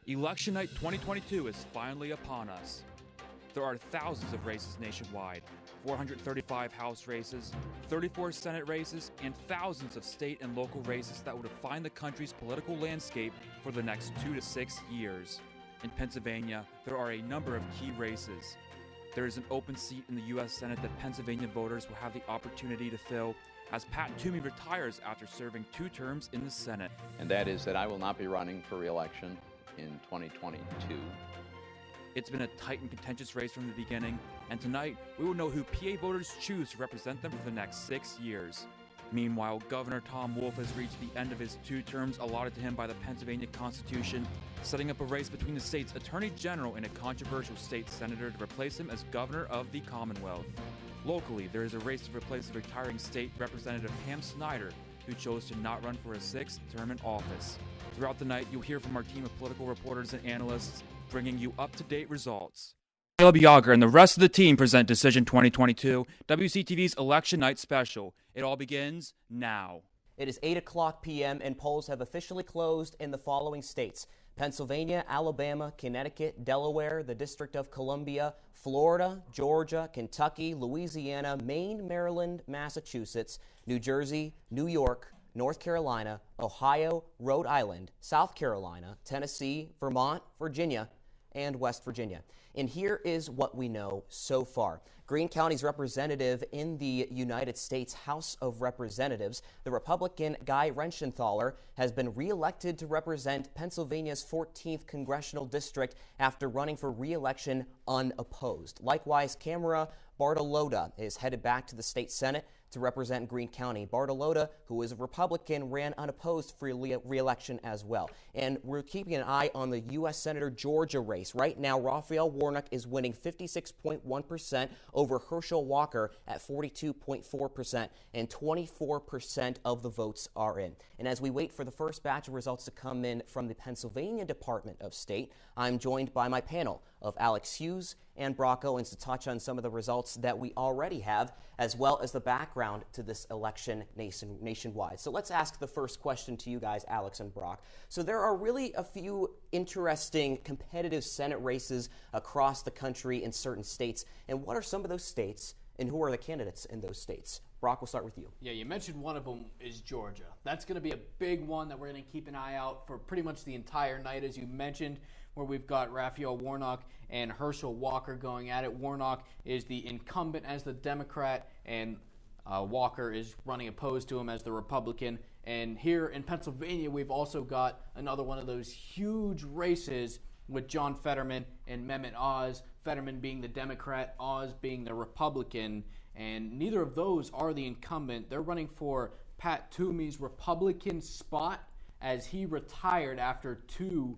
Election night 2022 is finally upon us. There are thousands of races nationwide, 435 House races, 34 Senate races, and thousands of state and local races that will define the country's political landscape for the next 2 to 6 years. In Pennsylvania, there are a number of key races. There is an open seat in the U.S. Senate that Pennsylvania voters will have the opportunity to fill as Pat Toomey retires after serving 2 terms in the Senate. And that is that I will not be running for re-election in 2022. It's been a tight and contentious race from the beginning, and tonight we will know who PA voters choose to represent them for the next 6 years. Meanwhile, Governor Tom Wolf has reached the end of his 2 terms allotted to him by the Pennsylvania Constitution, setting up a race between the state's Attorney General and a controversial state senator to replace him as Governor of the Commonwealth. Locally, there is a race to replace the retiring state representative Pam Snyder, who chose to not run for a 6th term in office. Throughout the night, you'll hear from our team of political reporters and analysts, bringing you up-to-date results. Caleb Yager and the rest of the team present Decision 2022, WCTV's Election Night Special. It all begins now. It is 8 o'clock p.m. and polls have officially closed in the following states: Pennsylvania, Alabama, Connecticut, Delaware, the District of Columbia, Florida, Georgia, Kentucky, Louisiana, Maine, Maryland, Massachusetts, New Jersey, New York, North Carolina, Ohio, Rhode Island, South Carolina, Tennessee, Vermont, Virginia, and West Virginia. And here is what we know so far. Greene County's representative in the United States House of Representatives, the Republican Guy Reschenthaler, has been reelected to represent Pennsylvania's 14th congressional district after running for re-election unopposed. Likewise, Camera Bartolotta is headed back to the state Senate to represent Greene County. Bartolotta, who is a Republican, ran unopposed for re-election as well. And we're keeping an eye on the U.S. Senator Georgia race. Right now, Raphael Warnock is winning 56.1% over Herschel Walker at 42.4%, and 24% of the votes are in. And as we wait for the first batch of results to come in from the Pennsylvania Department of State, I'm joined by my panel of Alex Hughes and Brock Owens to touch on some of the results that we already have, as well as the background to this election nationwide. So let's ask the first question to you guys, Alex and Brock. So there are really a few interesting competitive Senate races across the country in certain states. And what are some of those states, and who are the candidates in those states? Brock, we'll start with you. Yeah, you mentioned one of them is Georgia. That's going to be a big one that we're going to keep an eye out for pretty much the entire night, as you mentioned, where we've got Raphael Warnock and Herschel Walker going at it. Warnock is the incumbent as the Democrat, and Walker is running opposed to him as the Republican. And here in Pennsylvania, we've also got another one of those huge races with John Fetterman and Mehmet Oz. Fetterman being the Democrat, Oz being the Republican. And neither of those are the incumbent. They're running for Pat Toomey's Republican spot as he retired after 2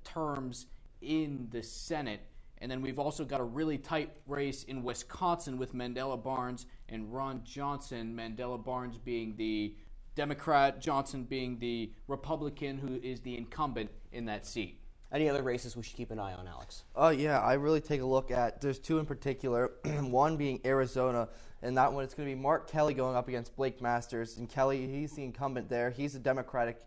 terms in the Senate. And then we've also got a really tight race in Wisconsin with Mandela Barnes and Ron Johnson. Mandela Barnes being the Democrat, Johnson being the Republican, who is the incumbent in that seat. Any other races we should keep an eye on, Alex? Yeah, I really take a look at, there's 2 in particular, one being Arizona, and that one it's going to be Mark Kelly going up against Blake Masters. And Kelly, he's the incumbent there. He's a Democratic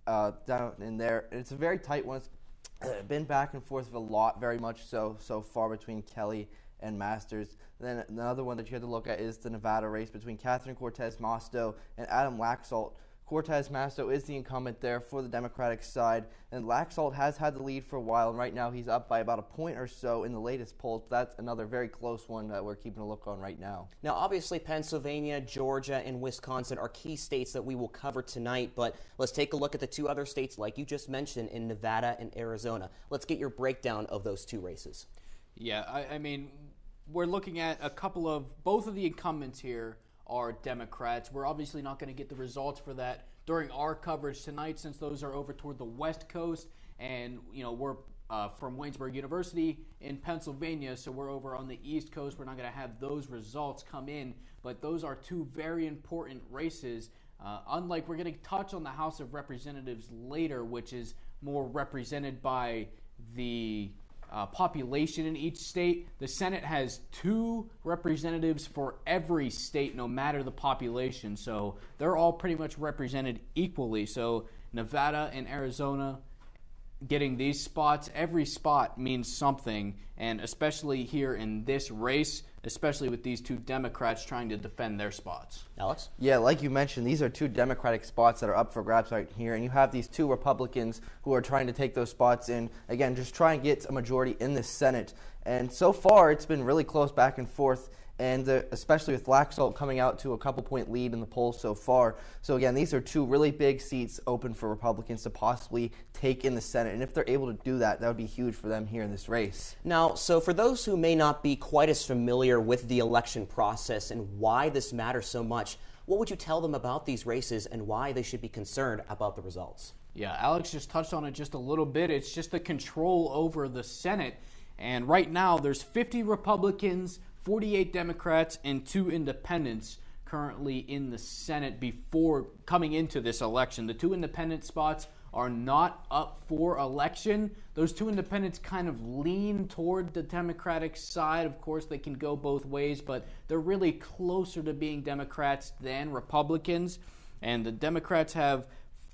down in there. And it's a very tight one. It's been back and forth a lot, very much so far between Kelly and Masters. Then another one that you have to look at is the Nevada race between Catherine Cortez Masto and Adam Laxalt. Cortez Masto is the incumbent there for the Democratic side, and Laxalt has had the lead for a while, and right now he's up by about a point or so in the latest polls, but that's another very close one that we're keeping a look on right now. Now, obviously, Pennsylvania, Georgia, and Wisconsin are key states that we will cover tonight, but let's take a look at the 2 other states, like you just mentioned, in Nevada and Arizona. Let's get your breakdown of those 2 races. Yeah, I mean, we're looking at both of the incumbents here are Democrats. We're obviously not going to get the results for that during our coverage tonight, since those are over toward the West Coast, and we're from Waynesburg University in Pennsylvania, so we're over on the East Coast. We're not going to have those results come in, but those are 2 very important races. Unlike, we're going to touch on the House of Representatives later, which is more represented by the population in each state. The Senate has 2 representatives for every state, no matter the population. So they're all pretty much represented equally. So Nevada and Arizona, getting these spots. Every spot means something, and especially here in this race, especially with these two Democrats trying to defend their spots. Alex? Yeah, like you mentioned, these are two Democratic spots that are up for grabs right here, and you have these two Republicans who are trying to take those spots in, again, just try and get a majority in the Senate. And so far, it's been really close back and forth, and especially with Laxalt coming out to a couple-point lead in the polls so far. So again, these are two really big seats open for Republicans to possibly take in the Senate, and if they're able to do that, that would be huge for them here in this race. Now, so for those who may not be quite as familiar with the election process and why this matters so much, what would you tell them about these races and why they should be concerned about the results? Yeah, Alex just touched on it just a little bit. It's just the control over the Senate. And right now, there's 50 Republicans, 48 Democrats, and 2 independents currently in the Senate before coming into this election. The 2 independent spots are not up for election. Those 2 independents kind of lean toward the Democratic side. Of course, they can go both ways, but they're really closer to being Democrats than Republicans. And the Democrats have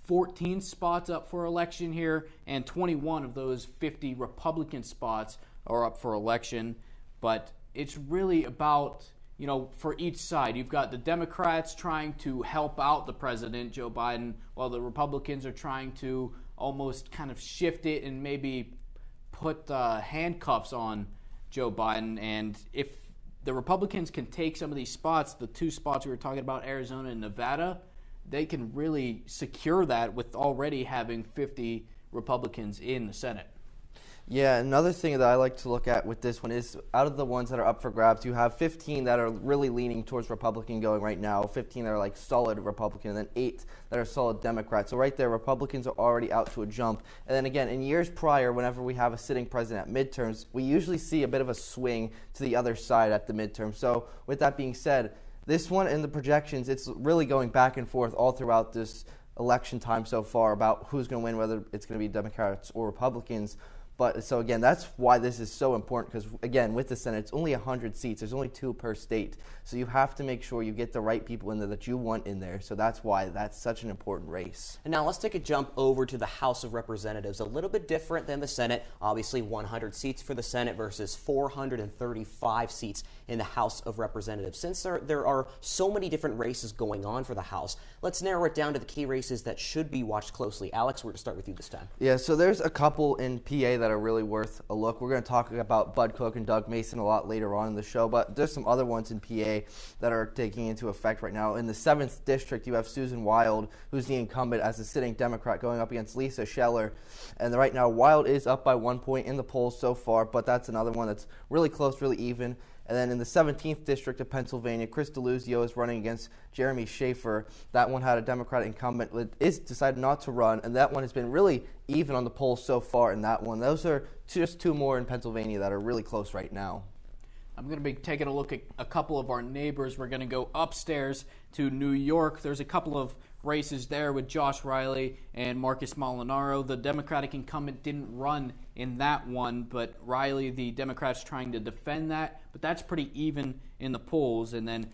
14 spots up for election here, and 21 of those 50 Republican spots are up for election. But it's really about, for each side. You've got the Democrats trying to help out the president, Joe Biden, while the Republicans are trying to almost kind of shift it and maybe put handcuffs on Joe Biden. And if the Republicans can take some of these spots, the 2 spots we were talking about, Arizona and Nevada, they can really secure that with already having 50 Republicans in the Senate. Yeah, another thing that I like to look at with this one is out of the ones that are up for grabs, you have 15 that are really leaning towards Republican going right now, 15 that are like solid Republican, and then 8 that are solid Democrat. So right there, Republicans are already out to a jump. And then again, in years prior, whenever we have a sitting president at midterms, we usually see a bit of a swing to the other side at the midterm. So with that being said, this one in the projections, it's really going back and forth all throughout this election time so far about who's going to win, whether it's going to be Democrats or Republicans. But so again, that's why this is so important, because again, with the Senate, it's only 100 seats. There's only 2 per state. So you have to make sure you get the right people in there that you want in there. So that's why that's such an important race. And now let's take a jump over to the House of Representatives. A little bit different than the Senate. Obviously 100 seats for the Senate versus 435 seats in the House of Representatives. Since there are so many different races going on for the House, let's narrow it down to the key races that should be watched closely. Alex, we're going to start with you this time. Yeah, so there's a couple in PA that are really worth a look. We're going to talk about Bud Cook and Doug Mason a lot later on in the show, but there's some other ones in PA that are taking into effect right now. In the 7th District, you have Susan Wild, who's the incumbent as a sitting Democrat, going up against Lisa Scheller. And right now, Wild is up by 1 point in the polls so far, but that's another one that's really close, really even. And then in the 17th District of Pennsylvania, Chris DeLuzio is running against Jeremy Schaefer. That one had a Democratic incumbent that is decided not to run, and that one has been really even on the polls so far in that one. Those are just 2 more in Pennsylvania that are really close right now. I'm going to be taking a look at a couple of our neighbors. We're going to go upstairs to New York. There's a couple of races there with Josh Riley and Marcus Molinaro. The Democratic incumbent didn't run in that one, but Riley, the Democrats, trying to defend that. But that's pretty even in the polls. And then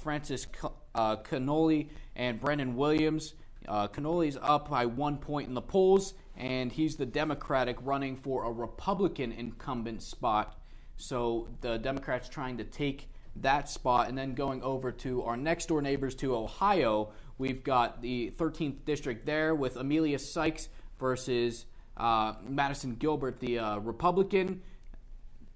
Francis Cannoli and Brennan Williams. Cannoli's up by 1 point in the polls, and he's the Democratic running for a Republican incumbent spot. So the Democrats trying to take that spot. And then going over to our next door neighbors to Ohio, we've got the 13th District there with Amelia Sykes versus Madison Gilbert, the Republican.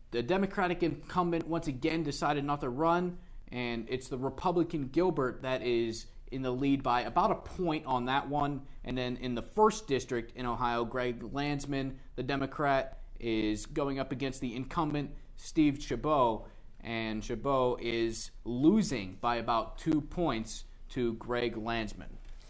The Democratic incumbent once again decided not to run, and it's the Republican Gilbert that is in the lead by about a point on that one. And then in the 1st District in Ohio, Greg Landsman, the Democrat, is going up against the incumbent Steve Chabot, and Chabot is losing by about 2 points to Greg Landsman.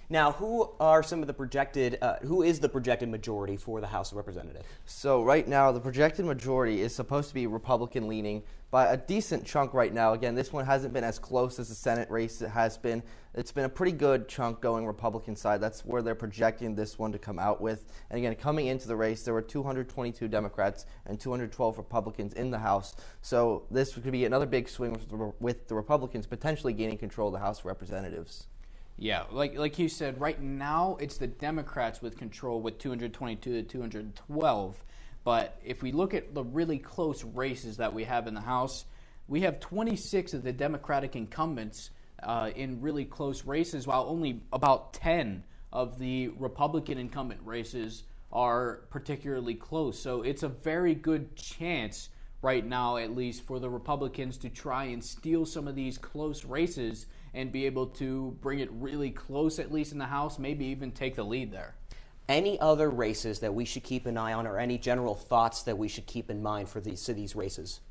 Now, who are some of the who is the projected majority for the House of Representatives? So right now, the projected majority is supposed to be Republican leaning by a decent chunk right now. Again, this one hasn't been as close as the Senate race it has been. It's been a pretty good chunk going Republican side. That's where they're projecting this one to come out with. And again, coming into the race, there were 222 Democrats and 212 Republicans in the House. So this could be another big swing with the Republicans potentially gaining control of the House of Representatives. Yeah, like you said, right now it's the Democrats with control with 222 to 212. But if we look at the really close races that we have in the House, we have 26 of the Democratic incumbents in really close races, while only about 10 of the Republican incumbent races are particularly close. So it's a very good chance right now, at least, for the Republicans to try and steal some of these close races and be able to bring it really close, at least in the House, maybe even take the lead there. Any other races that we should keep an eye on, or any general thoughts that we should keep in mind for these races?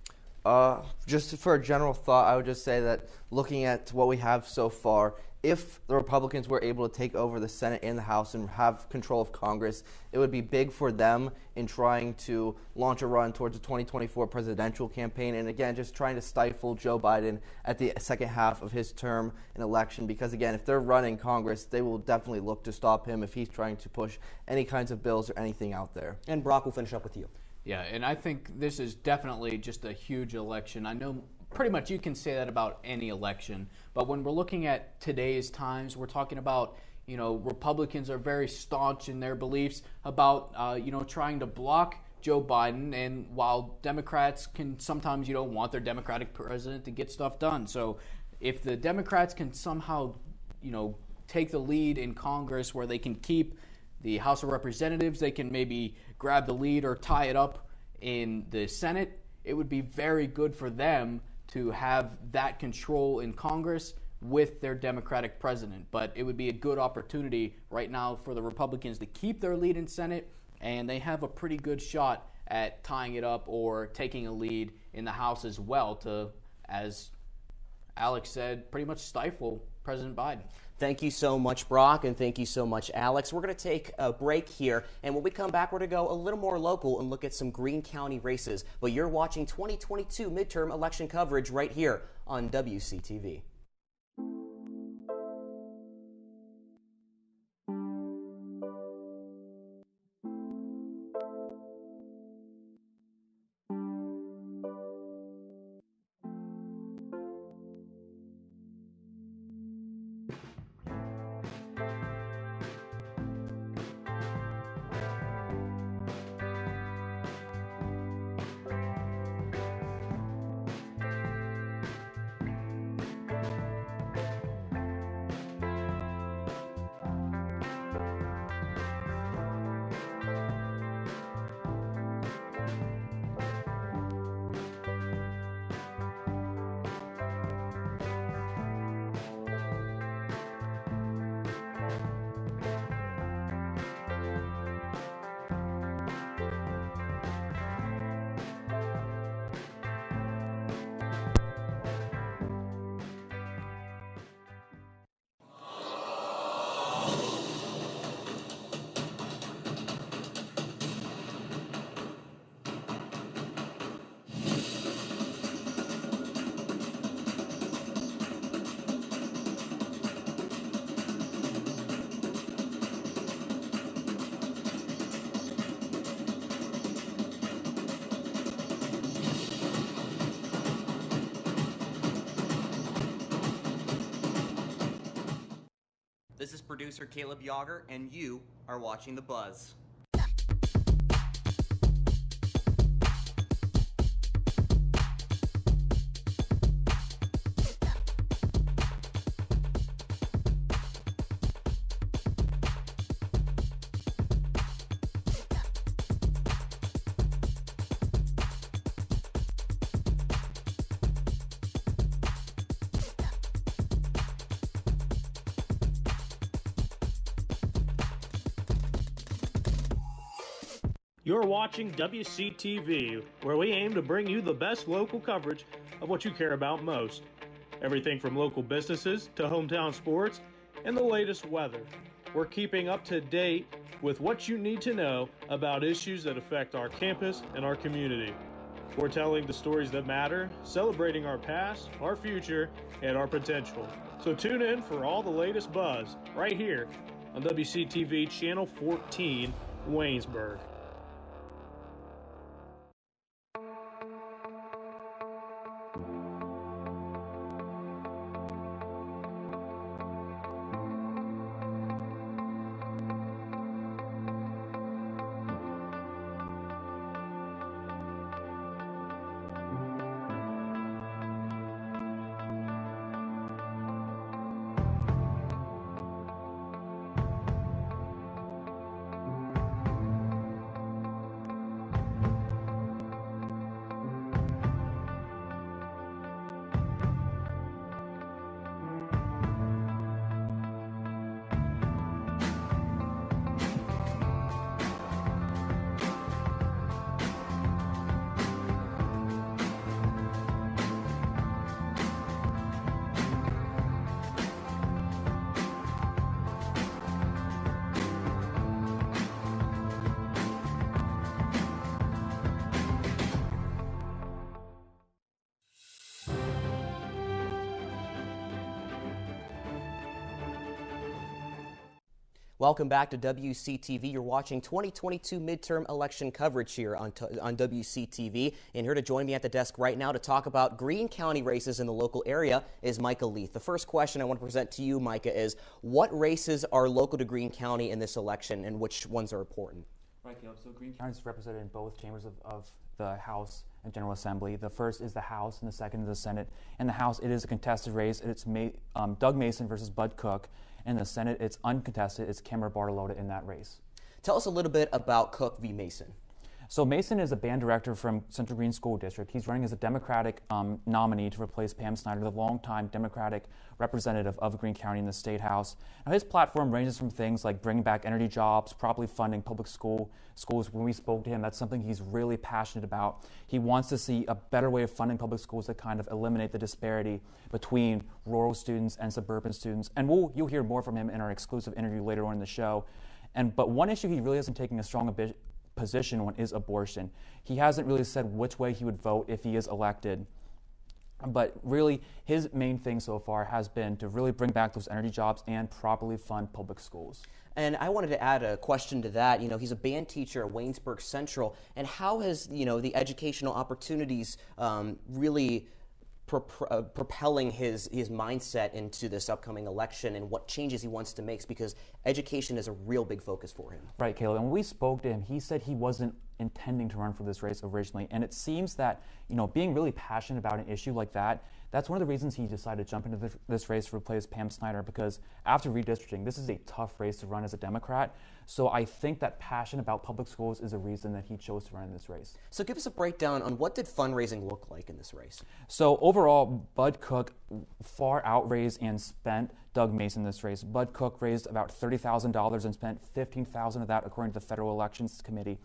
Just for a general thought, I would just say that looking at what we have so far, if the Republicans were able to take over the Senate and the House and have control of Congress, it would be big for them in trying to launch a run towards the 2024 presidential campaign, and again, just trying to stifle Joe Biden at the second half of his term and election, because again, if they're running Congress, they will definitely look to stop him if he's trying to push any kinds of bills or anything out there. And Brock, we'll finish up with you. Yeah, and I think this is definitely just a huge election. I know pretty much you can say that about any election, but when we're looking at today's times, we're talking about, Republicans are very staunch in their beliefs about, trying to block Joe Biden, and while Democrats can sometimes, want their Democratic president to get stuff done. So if the Democrats can somehow, take the lead in Congress where they can keep the House of Representatives, they can maybe grab the lead or tie it up in the Senate, it would be very good for them to have that control in Congress with their Democratic president. But it would be a good opportunity right now for the Republicans to keep their lead in Senate, and they have a pretty good shot at tying it up or taking a lead in the House as well to, as Alex said, pretty much stifle President Biden. Thank you so much, Brock, and thank you so much, Alex. We're going to take a break here, and when we come back, we're going to go a little more local and look at some Greene County races. But you're watching 2022 midterm election coverage right here on WCTV. This is producer Caleb Yager, and you are watching The Buzz. You're watching WCTV, where we aim to bring you the best local coverage of what you care about most. Everything from local businesses to hometown sports and the latest weather. We're keeping up to date with what you need to know about issues that affect our campus and our community. We're telling the stories that matter, celebrating our past, our future, and our potential. So tune in for all the latest buzz right here on WCTV Channel 14, Waynesburg. Welcome back to WCTV. You're watching 2022 midterm election coverage here on WCTV. And here to join me at the desk right now to talk about Greene County races in the local area is Micah Leith. The first question I want to present to you, Micah, is what races are local to Greene County in this election and which ones are important? Right, Caleb. So Greene County is represented in both chambers of the House and General Assembly. The first is the House and the second is the Senate. In the House, it is a contested race. It's Doug Mason versus Bud Cook. In the Senate, it's uncontested. It's Cameron Bartolotta in that race. Tell us a little bit about Cook v. Mason. So Mason is a band director from Central Greene School District. He's running as a Democratic nominee to replace Pam Snyder, the longtime Democratic representative of Greene County in the State House. Now, his platform ranges from things like bringing back energy jobs, properly funding public schools. When we spoke to him, that's something he's really passionate about. He wants to see a better way of funding public schools to kind of eliminate the disparity between rural students and suburban students. And you'll hear more from him in our exclusive interview later on in the show. But one issue he really isn't taking a strong position on is abortion. He hasn't really said which way he would vote if he is elected. But really, his main thing so far has been to really bring back those energy jobs and properly fund public schools. And I wanted to add a question to that. You know, he's a band teacher at Waynesburg Central. And how has, the educational opportunities really propelling his mindset into this upcoming election and what changes he wants to make, because education is a real big focus for him. Right, Caleb. And when we spoke to him, he said he wasn't intending to run for this race originally. And it seems that, being really passionate about an issue like that, that's one of the reasons he decided to jump into this race to replace Pam Snyder, because after redistricting, this is a tough race to run as a Democrat. So I think that passion about public schools is a reason that he chose to run in this race. So give us a breakdown on what did fundraising look like in this race? So overall, Bud Cook far outraised and spent Doug Mason in this race. Bud Cook raised about $30,000 and spent $15,000 of that according to the Federal Elections Committee.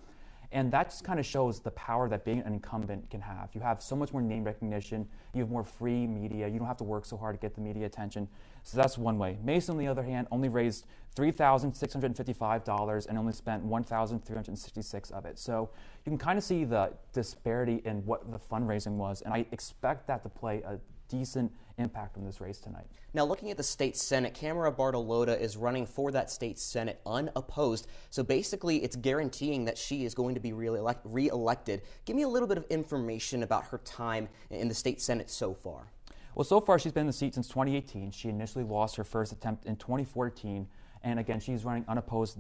And that just kind of shows the power that being an incumbent can have. You have so much more name recognition. You have more free media. You don't have to work so hard to get the media attention. So that's one way. Mason, on the other hand, only raised $3,655 and only spent $1,366 of it. So you can kind of see the disparity in what the fundraising was. And I expect that to play a decent impact on this race tonight. Now, looking at the state Senate, Cameron Bartolotta is running for that state Senate unopposed. So basically, it's guaranteeing that she is going to be re-elected. Give me a little bit of information about her time in the state Senate so far. Well, so far she's been in the seat since 2018. She initially lost her first attempt in 2014. And again, she's running unopposed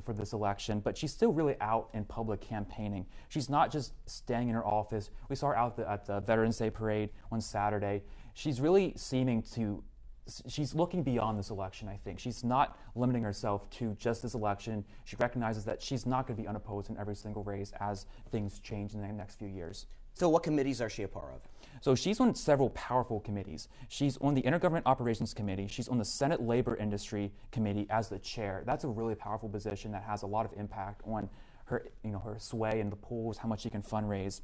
for this election, but she's still really out in public campaigning. She's not just staying in her office. We saw her out at the Veterans Day Parade on Saturday. She's really she's looking beyond this election, I think. She's not limiting herself to just this election. She recognizes that she's not going to be unopposed in every single race as things change in the next few years. So what committees are she a part of? So she's on several powerful committees. She's on the Intergovernment Operations Committee. She's on the Senate Labor Industry Committee as the chair. That's a really powerful position that has a lot of impact on her, her sway in the polls, how much she can fundraise.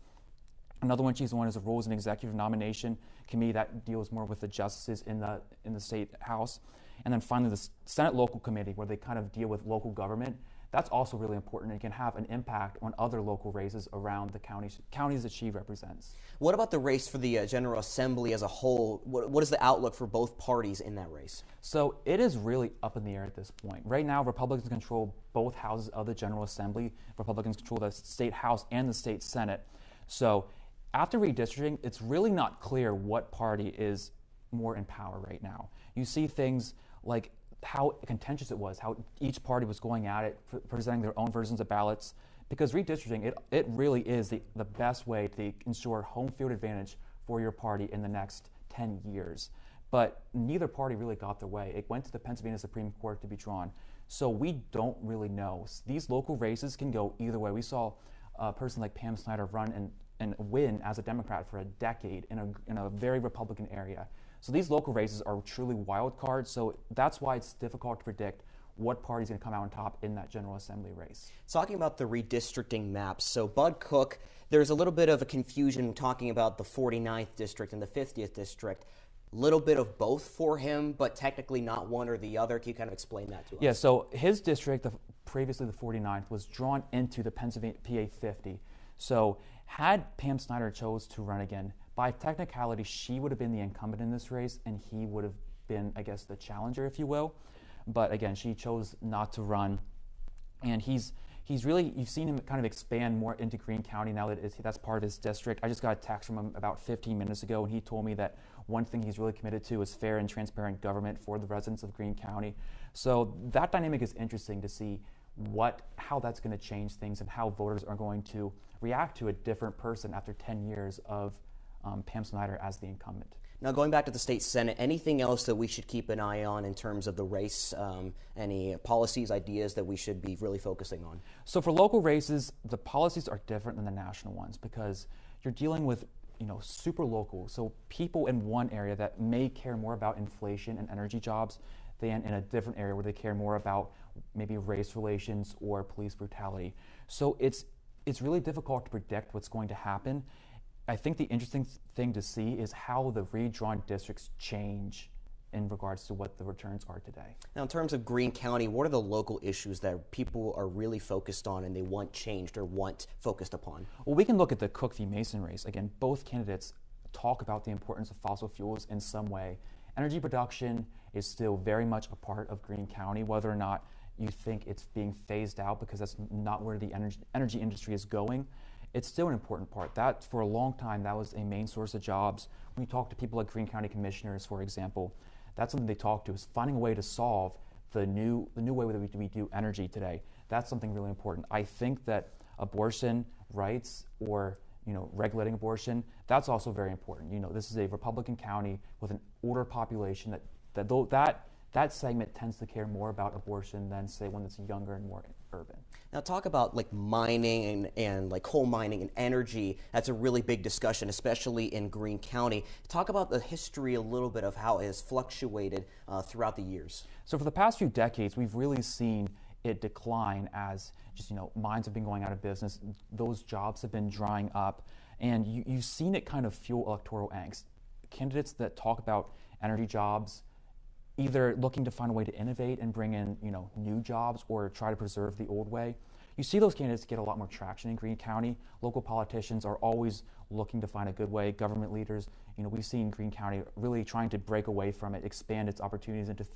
Another one she's on is the Rules and Executive Nomination Committee that deals more with the justices in the State House. And then finally, the Senate Local Committee, where they kind of deal with local government. That's also really important. It can have an impact on other local races around the counties that she represents. What about the race for the General Assembly as a whole? What is the outlook for both parties in that race? So it is really up in the air at this point. Right now, Republicans control both houses of the General Assembly. Republicans control the State House and the State Senate. So after redistricting, it's really not clear what party is more in power right now. You see things like how contentious it was, how each party was going at it, presenting their own versions of ballots. Because redistricting, it really is the best way to ensure home field advantage for your party in the next 10 years. But neither party really got their way. It went to the Pennsylvania Supreme Court to be drawn. So we don't really know. These local races can go either way. We saw a person like Pam Snyder run and win as a Democrat for a decade in a very Republican area. So these local races are truly wild cards, so that's why it's difficult to predict what party's going to come out on top in that General Assembly race. Talking about the redistricting maps, so Bud Cook, there's a little bit of a confusion talking about the 49th district and the 50th district. Little bit of both for him, but technically not one or the other. Can you kind of explain that to us? Yeah, so his district, previously the 49th, was drawn into the Pennsylvania PA 50. So had Pam Snyder chose to run again, by technicality, she would have been the incumbent in this race, and he would have been, I guess, the challenger, if you will. but again, she chose not to run. And he's really, you've seen him kind of expand more into Greene County now that that's part of his district. I just got a text from him about 15 minutes ago, and he told me that one thing he's really committed to is fair and transparent government for the residents of Greene County. So that dynamic is interesting to see how that's going to change things and how voters are going to react to a different person after 10 years of Pam Snyder as the incumbent. Now, going back to the state Senate, anything else that we should keep an eye on in terms of the race? Any policies, ideas that we should be really focusing on? So for local races, the policies are different than the national ones because you're dealing with super local. So people in one area that may care more about inflation and energy jobs than in a different area where they care more about maybe race relations or police brutality. So it's really difficult to predict what's going to happen. I think the interesting thing to see is how the redrawn districts change in regards to what the returns are today. Now, in terms of Greene County, what are the local issues that people are really focused on and they want changed or want focused upon? Well, we can look at the Cook v. Mason race. Again, both candidates talk about the importance of fossil fuels in some way. Energy production is still very much a part of Greene County, whether or not you think it's being phased out because that's not where the energy industry is going. It's still an important part. That, for a long time, that was a main source of jobs. When you talk to people like Greene County commissioners, for example, that's something they talk to, is finding a way to solve the new way that we do energy today. That's something really important. I think that abortion rights or regulating abortion, that's also very important. This is a Republican county with an older population that segment tends to care more about abortion than, say, one that's younger and more urban. Now, talk about like mining and like coal mining and energy. That's a really big discussion, especially in Greene County. Talk about the history a little bit of how it has fluctuated throughout the years. So for the past few decades, we've really seen it decline as just, mines have been going out of business. Those jobs have been drying up. And you've seen it kind of fuel electoral angst. Candidates that talk about energy jobs, either looking to find a way to innovate and bring in, new jobs or try to preserve the old way. You see those candidates get a lot more traction in Greene County. Local politicians are always looking to find a good way. Government leaders, we've seen Greene County really trying to break away from it, expand its opportunities into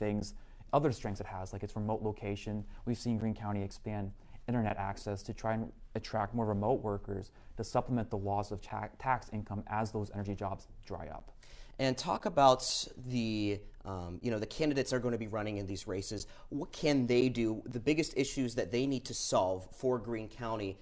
other strengths it has, like its remote location. We've seen Greene County expand internet access to try and attract more remote workers to supplement the loss of tax income as those energy jobs dry up. And talk about the candidates are going to be running in these races. What can they do? The biggest issues that they need to solve for Greene County,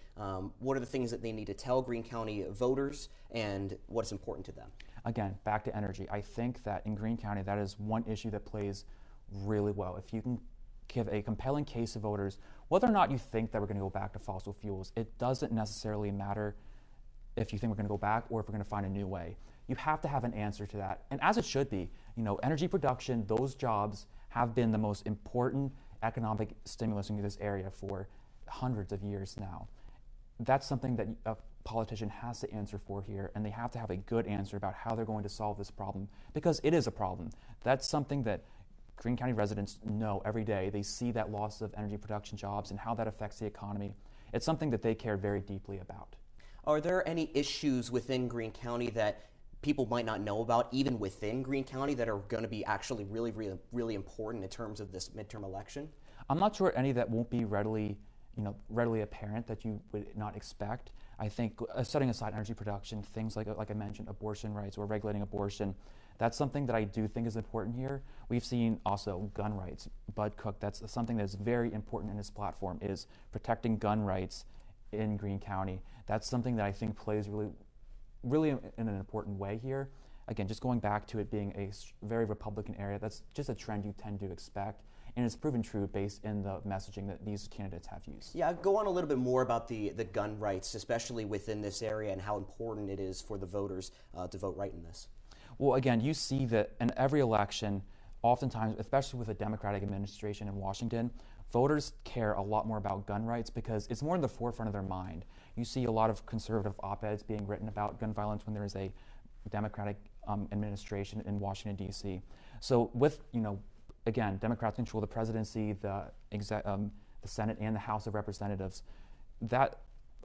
what are the things that they need to tell Greene County voters and what's important to them? Again, back to energy. I think that in Greene County, that is one issue that plays really well. If you can give a compelling case to voters, whether or not you think that we're going to go back to fossil fuels, it doesn't necessarily matter if you think we're going to go back or if we're going to find a new way. You have to have an answer to that. And as it should be, energy production, those jobs have been the most important economic stimulus in this area for hundreds of years now. That's something that a politician has to answer for here, and they have to have a good answer about how they're going to solve this problem, because it is a problem. That's something that Greene County residents know every day. They see that loss of energy production jobs and how that affects the economy. It's something that they care very deeply about. Are there any issues within Greene County that people might not know about, even within Greene County, that are going to be actually really, really, really important in terms of this midterm election? I'm not sure any that won't be readily apparent that you would not expect. I think setting aside energy production, things like I mentioned, abortion rights or regulating abortion, that's something that I do think is important here. We've seen also gun rights. Bud Cook, that's something that's very important in his platform, is protecting gun rights in Greene County. That's something that I think plays really in an important way here. Again, just going back to it being a very Republican area, that's just a trend you tend to expect. And it's proven true based in the messaging that these candidates have used. Yeah, go on a little bit more about the gun rights, especially within this area, and how important it is for the voters to vote right in this. Well, again, you see that in every election, oftentimes, especially with a Democratic administration in Washington, voters care a lot more about gun rights because it's more in the forefront of their mind. You see a lot of conservative op-eds being written about gun violence when there is a Democratic administration in Washington, D.C. So with, again, Democrats control the presidency, the Senate, and the House of Representatives.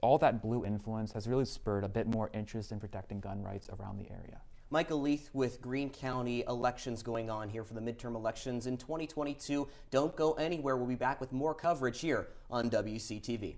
All that blue influence has really spurred a bit more interest in protecting gun rights around the area. Michael Leith with Greene County elections going on here for the midterm elections in 2022. Don't go anywhere. We'll be back with more coverage here on WCTV.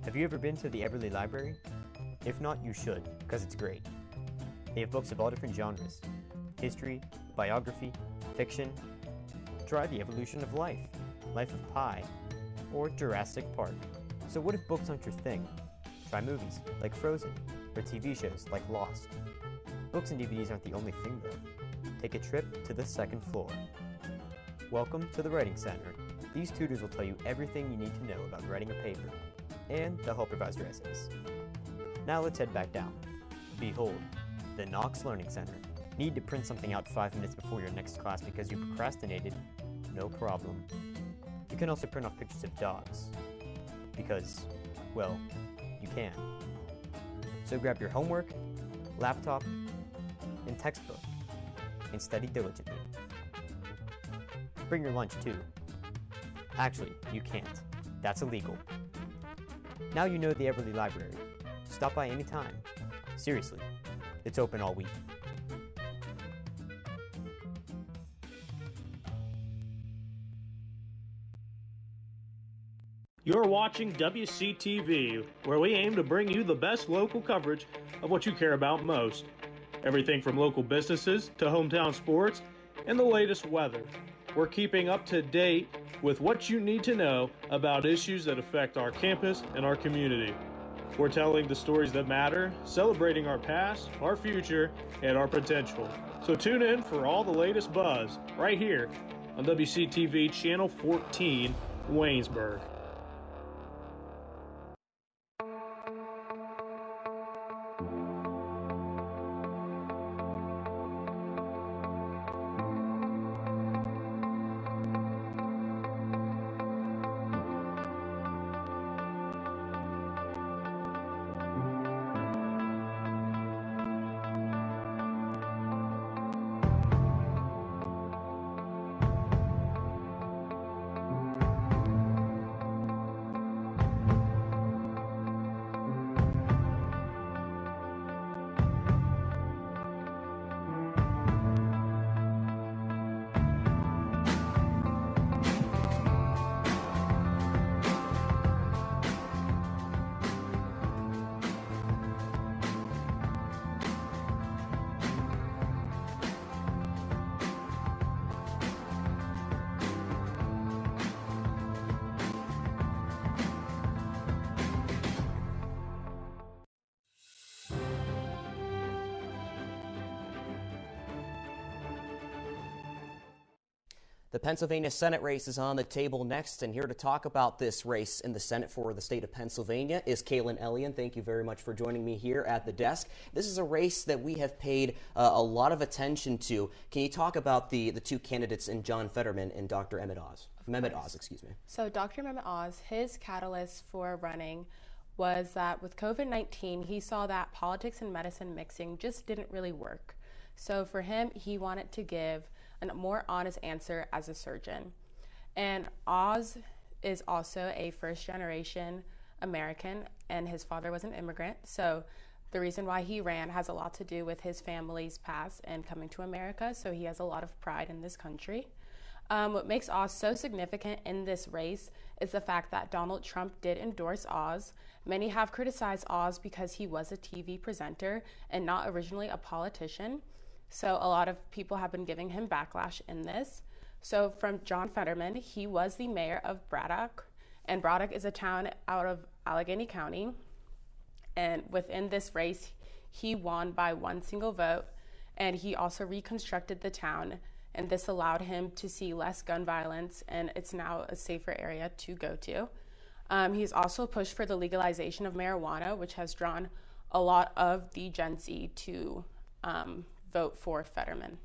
Have you ever been to the Everly Library? If not, you should, because it's great. They have books of all different genres: history, biography, fiction. Try The Evolution of Life, Life of Pi, or Jurassic Park. So what if books aren't your thing? Try movies like Frozen, or TV shows like Lost. Books and DVDs aren't the only thing though. Take a trip to the second floor. Welcome to the Writing Center. These tutors will tell you everything you need to know about writing a paper, and they'll help revise your essays. Now let's head back down. Behold, the Knox Learning Center. Need to print something out 5 minutes before your next class because you procrastinated? No problem. You can also print off pictures of dogs. Because, well, you can. So grab your homework, laptop, and textbook, and study diligently. Bring your lunch too. Actually, you can't. That's illegal. Now you know the Everly Library. Stop by anytime. Seriously, it's open all week. You're watching WCTV, where we aim to bring you the best local coverage of what you care about most. Everything from local businesses to hometown sports and the latest weather. We're keeping up to date with what you need to know about issues that affect our campus and our community. We're telling the stories that matter, celebrating our past, our future, and our potential. So tune in for all the latest buzz right here on WCTV Channel 14, Waynesburg. The Pennsylvania Senate race is on the table next, and here to talk about this race in the Senate for the state of Pennsylvania is Kaylin Elliott. Thank you very much for joining me here at the desk. This is a race that we have paid a lot of attention to. Can you talk about the two candidates in John Fetterman and Dr. Mehmet Oz? So Dr. Mehmet Oz, his catalyst for running was that with COVID-19, he saw that politics and medicine mixing just didn't really work. So for him, he wanted to give a more honest answer as a surgeon. And Oz is also a first-generation American, and his father was an immigrant. So the reason why he ran has a lot to do with his family's past and coming to America, so he has a lot of pride in this country. What makes Oz so significant in this race is the fact that Donald Trump did endorse Oz. Many have criticized Oz because he was a TV presenter and not originally a politician. So a lot of people have been giving him backlash in this. So from John Fetterman, he was the mayor of Braddock, and Braddock is a town out of Allegheny County. And within this race, he won by one single vote, and he also reconstructed the town, and this allowed him to see less gun violence, and it's now a safer area to go to. He's also pushed for the legalization of marijuana, which has drawn a lot of the Gen Z to vote for Fetterman.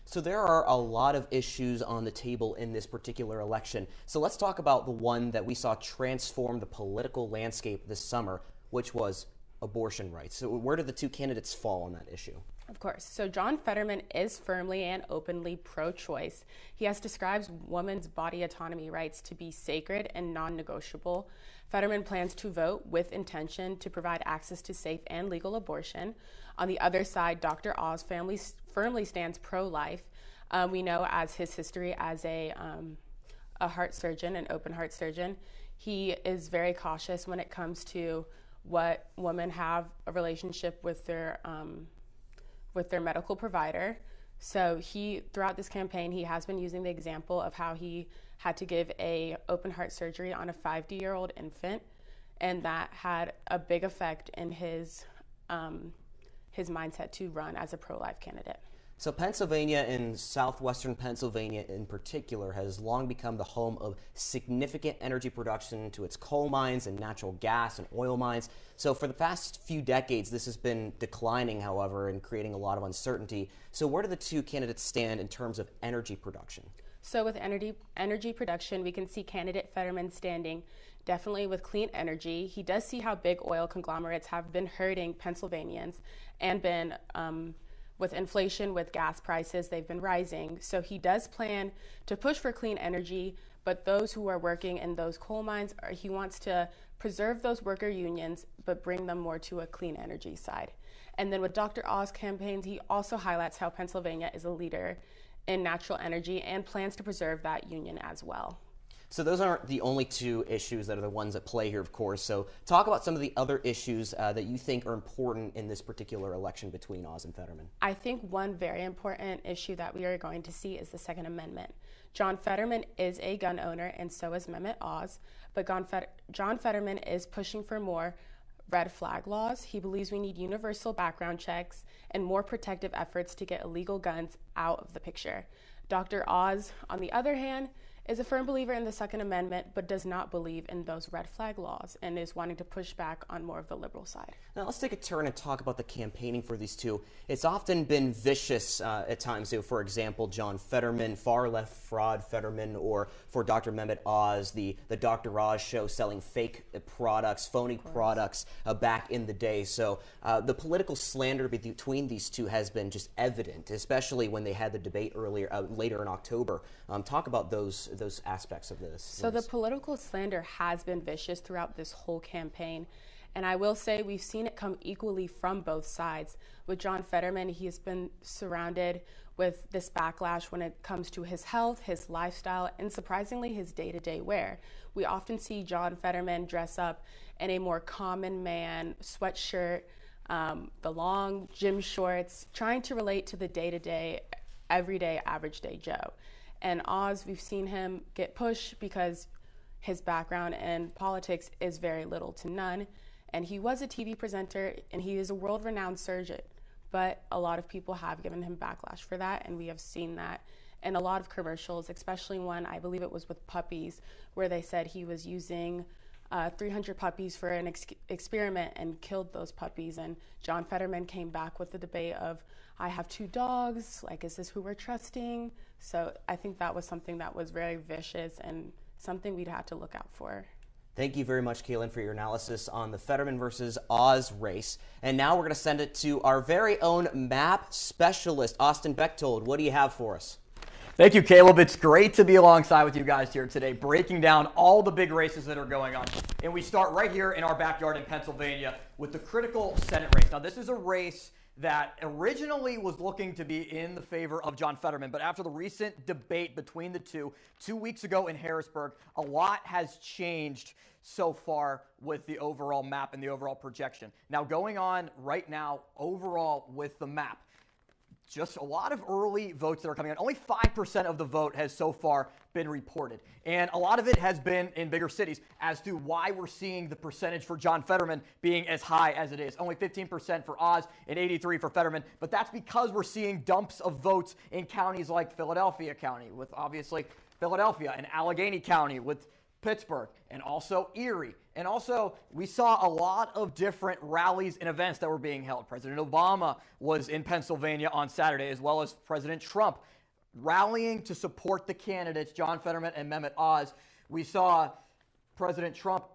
So there are a lot of issues on the table in this particular election. So let's talk about the one that we saw transform the political landscape this summer, which was abortion rights. So where do the two candidates fall on that issue? Of course. So John Fetterman is firmly and openly pro-choice. He has described women's body autonomy rights to be sacred and non-negotiable. Fetterman plans to vote with intention to provide access to safe and legal abortion. On the other side, Dr. Oz firmly stands pro-life. We know as his history as a heart surgeon, an open heart surgeon, he is very cautious when it comes to what women have a relationship with their medical provider. So throughout this campaign, he has been using the example of how he had to give a open heart surgery on a 5-year-old infant, and that had a big effect in his mindset to run as a pro-life candidate. So Pennsylvania and southwestern Pennsylvania in particular has long become the home of significant energy production to its coal mines and natural gas and oil mines. So for the past few decades, this has been declining, however, and creating a lot of uncertainty. So where do the two candidates stand in terms of energy production? So with energy production, we can see candidate Fetterman standing definitely with clean energy. He does see how big oil conglomerates have been hurting Pennsylvanians and been with inflation, with gas prices, they've been rising. So he does plan to push for clean energy, but those who are working in those coal mines, he wants to preserve those worker unions, but bring them more to a clean energy side. And then with Dr. Oz campaigns, he also highlights how Pennsylvania is a leader in natural energy and plans to preserve that union as well. So those aren't the only two issues that are the ones at play here, of course. So talk about some of the other issues that you think are important in this particular election between Oz and Fetterman. I think one very important issue that we are going to see is the Second Amendment. John Fetterman is a gun owner, and so is Mehmet Oz, but John Fetterman is pushing for more red flag laws. He believes we need universal background checks and more protective efforts to get illegal guns out of the picture. Dr. Oz, on the other hand, is a firm believer in the Second Amendment, but does not believe in those red flag laws and is wanting to push back on more of the liberal side. Now let's take a turn and talk about the campaigning for these two. It's often been vicious at times. So, for example, John Fetterman, far left fraud Fetterman, or for Dr. Mehmet Oz, the Dr. Oz show selling fake products, phony products back in the day. So the political slander between these two has been just evident, especially when they had the debate later in October. Talk about those aspects of this. So the political slander has been vicious throughout this whole campaign. And I will say we've seen it come equally from both sides. With John Fetterman, he has been surrounded with this backlash when it comes to his health, his lifestyle, and surprisingly, his day-to-day wear. We often see John Fetterman dress up in a more common man sweatshirt, the long gym shorts, trying to relate to the day-to-day, everyday, average day Joe. And Oz, we've seen him get pushed because his background in politics is very little to none. And he was a TV presenter, and he is a world-renowned surgeon. But a lot of people have given him backlash for that, and we have seen that in a lot of commercials, especially one, I believe it was with puppies, where they said he was using 300 puppies for an experiment and killed those puppies. And John Fetterman came back with the debate of, I have 2 dogs, like, is this who we're trusting? So I think that was something that was very vicious and something we'd have to look out for. Thank you very much, Kaylin, for your analysis on the Fetterman versus Oz race. And now we're going to send it to our very own map specialist, Austin Bechtold. What do you have for us? Thank you, Caleb. It's great to be alongside with you guys here today, breaking down all the big races that are going on. And we start right here in our backyard in Pennsylvania with the critical Senate race. Now, this is a race that originally was looking to be in the favor of John Fetterman, but after the recent debate between the two 2 weeks ago in Harrisburg, a lot has changed so far with the overall map and the overall projection. Now, going on right now overall with the map, just a lot of early votes that are coming in. Only 5% of the vote has so far been reported. And a lot of it has been in bigger cities as to why we're seeing the percentage for John Fetterman being as high as it is. Only 15% for Oz and 83% for Fetterman. But that's because we're seeing dumps of votes in counties like Philadelphia County, with obviously Philadelphia, and Allegheny County with Pittsburgh, and also Erie. And also, we saw a lot of different rallies and events that were being held. President Obama was in Pennsylvania on Saturday, as well as President Trump, rallying to support the candidates, John Fetterman and Mehmet Oz. We saw President Trump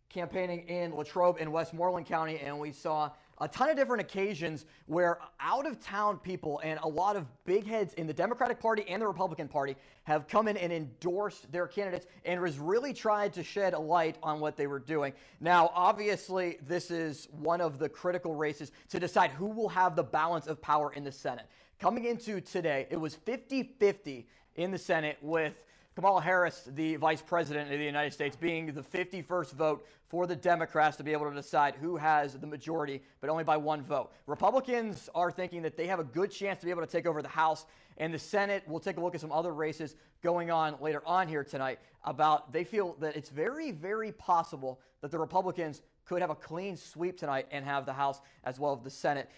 campaigning in Latrobe in Westmoreland County, and we saw a ton of different occasions where out-of-town people and a lot of big heads in the Democratic Party and the Republican Party have come in and endorsed their candidates and has really tried to shed a light on what they were doing. Now, obviously, this is one of the critical races to decide who will have the balance of power in the Senate. Coming into today, it was 50-50 in the Senate, with Kamala Harris, the Vice President of the United States, being the 51st vote for the Democrats to be able to decide who has the majority, but only by one vote. Republicans are thinking that they have a good chance to be able to take over the House and the Senate. We'll take a look at some other races going on later on here tonight about they feel that it's very, very possible that the Republicans could have a clean sweep tonight and have the House as well as the Senate.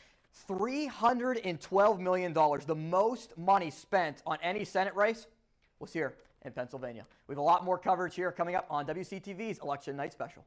$312 million, the most money spent on any Senate race, was here in Pennsylvania. We have a lot more coverage here coming up on WCTV's Election Night Special.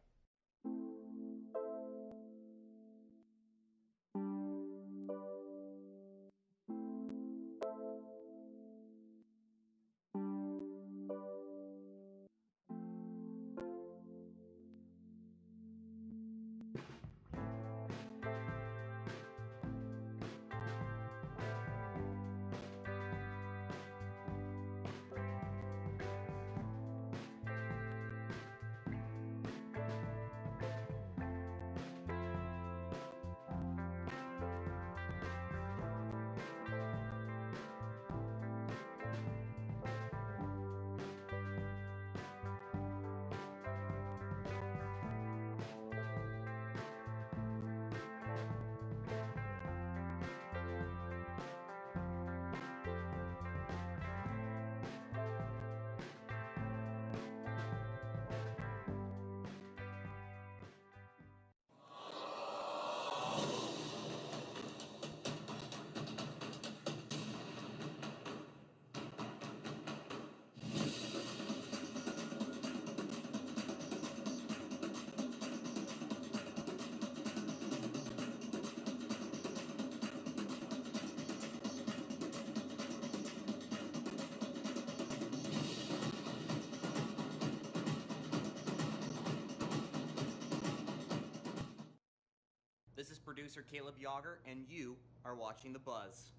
This is producer Caleb Yager, and you are watching The Buzz.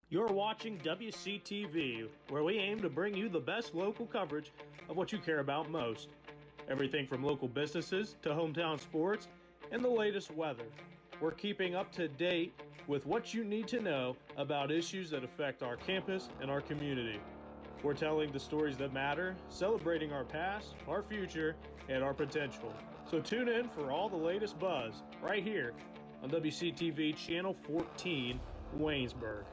You're watching WCTV, where we aim to bring you the best local coverage of what you care about most. Everything from local businesses to hometown sports and the latest weather. We're keeping up to date with what you need to know about issues that affect our campus and our community. We're telling the stories that matter, celebrating our past, our future, and our potential. So tune in for all the latest buzz right here on WCTV Channel 14, Waynesburg.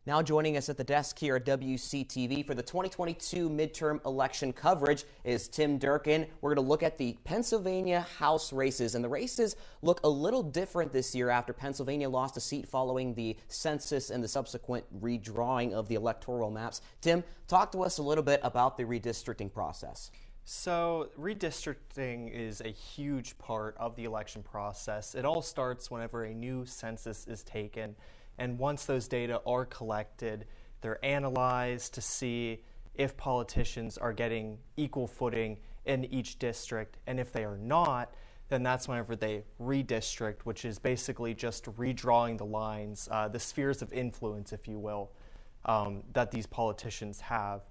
Now joining us at the desk here at WCTV for the 2022 midterm election coverage is Tim Durkin. We're going to look at the Pennsylvania House races, and the races look a little different this year after Pennsylvania lost a seat following the census and the subsequent redrawing of the electoral maps. Tim, talk to us a little bit about the redistricting process. So redistricting is a huge part of the election process. It all starts whenever a new census is taken. And once those data are collected, they're analyzed to see if politicians are getting equal footing in each district. And if they are not, then that's whenever they redistrict, which is basically just redrawing the lines, the spheres of influence, if you will, that these politicians have.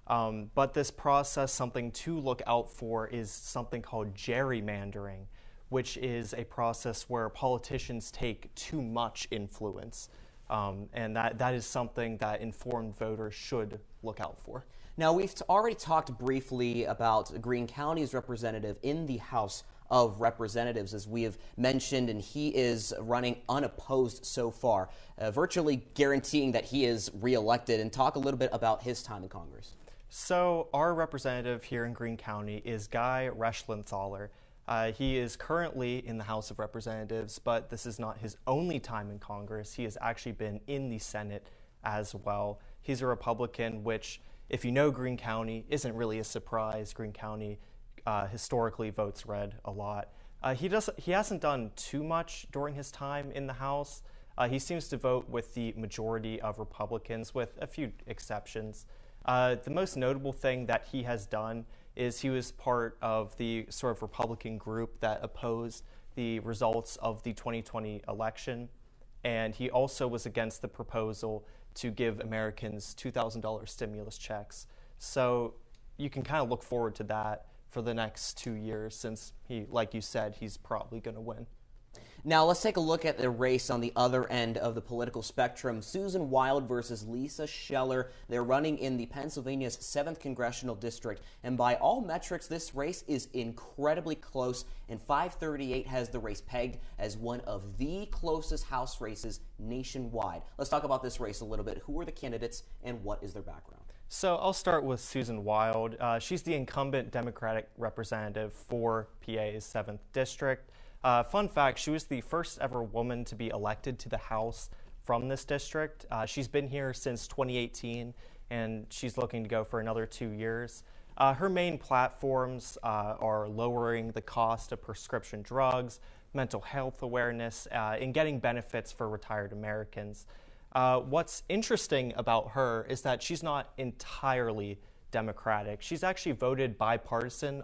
But this process, something to look out for is something called gerrymandering, which is a process where politicians take too much influence. And that is something that informed voters should look out for. Now, we've already talked briefly about Greene County's representative in the House of Representatives, as we have mentioned, and he is running unopposed so far, virtually guaranteeing that he is reelected. And talk a little bit about his time in Congress. So our representative here in Greene County is Guy Reschlenthaler. He is currently in the House of Representatives, but this is not his only time in Congress. He has actually been in the Senate as well. He's a Republican, which, if you know Greene County, isn't really a surprise. Greene County historically votes red a lot. He hasn't done too much during his time in the House. He seems to vote with the majority of Republicans, with a few exceptions. The most notable thing that he has done is he was part of the sort of Republican group that opposed the results of the 2020 election, and he also was against the proposal to give Americans $2,000 stimulus checks. So you can kind of look forward to that for the next 2 years, since he, like you said, he's probably going to win. Now let's take a look at the race on the other end of the political spectrum. Susan Wild versus Lisa Scheller. They're running in the Pennsylvania's 7th Congressional District. And by all metrics, this race is incredibly close. And 538 has the race pegged as one of the closest House races nationwide. Let's talk about this race a little bit. Who are the candidates and what is their background? So I'll start with Susan Wild. She's the incumbent Democratic representative for PA's 7th District. Fun fact, she was the first ever woman to be elected to the House from this district. She's been here since 2018, and she's looking to go for another 2 years. Her main platforms are lowering the cost of prescription drugs, mental health awareness, and getting benefits for retired Americans. What's interesting about her is that she's not entirely Democratic. She's actually voted bipartisan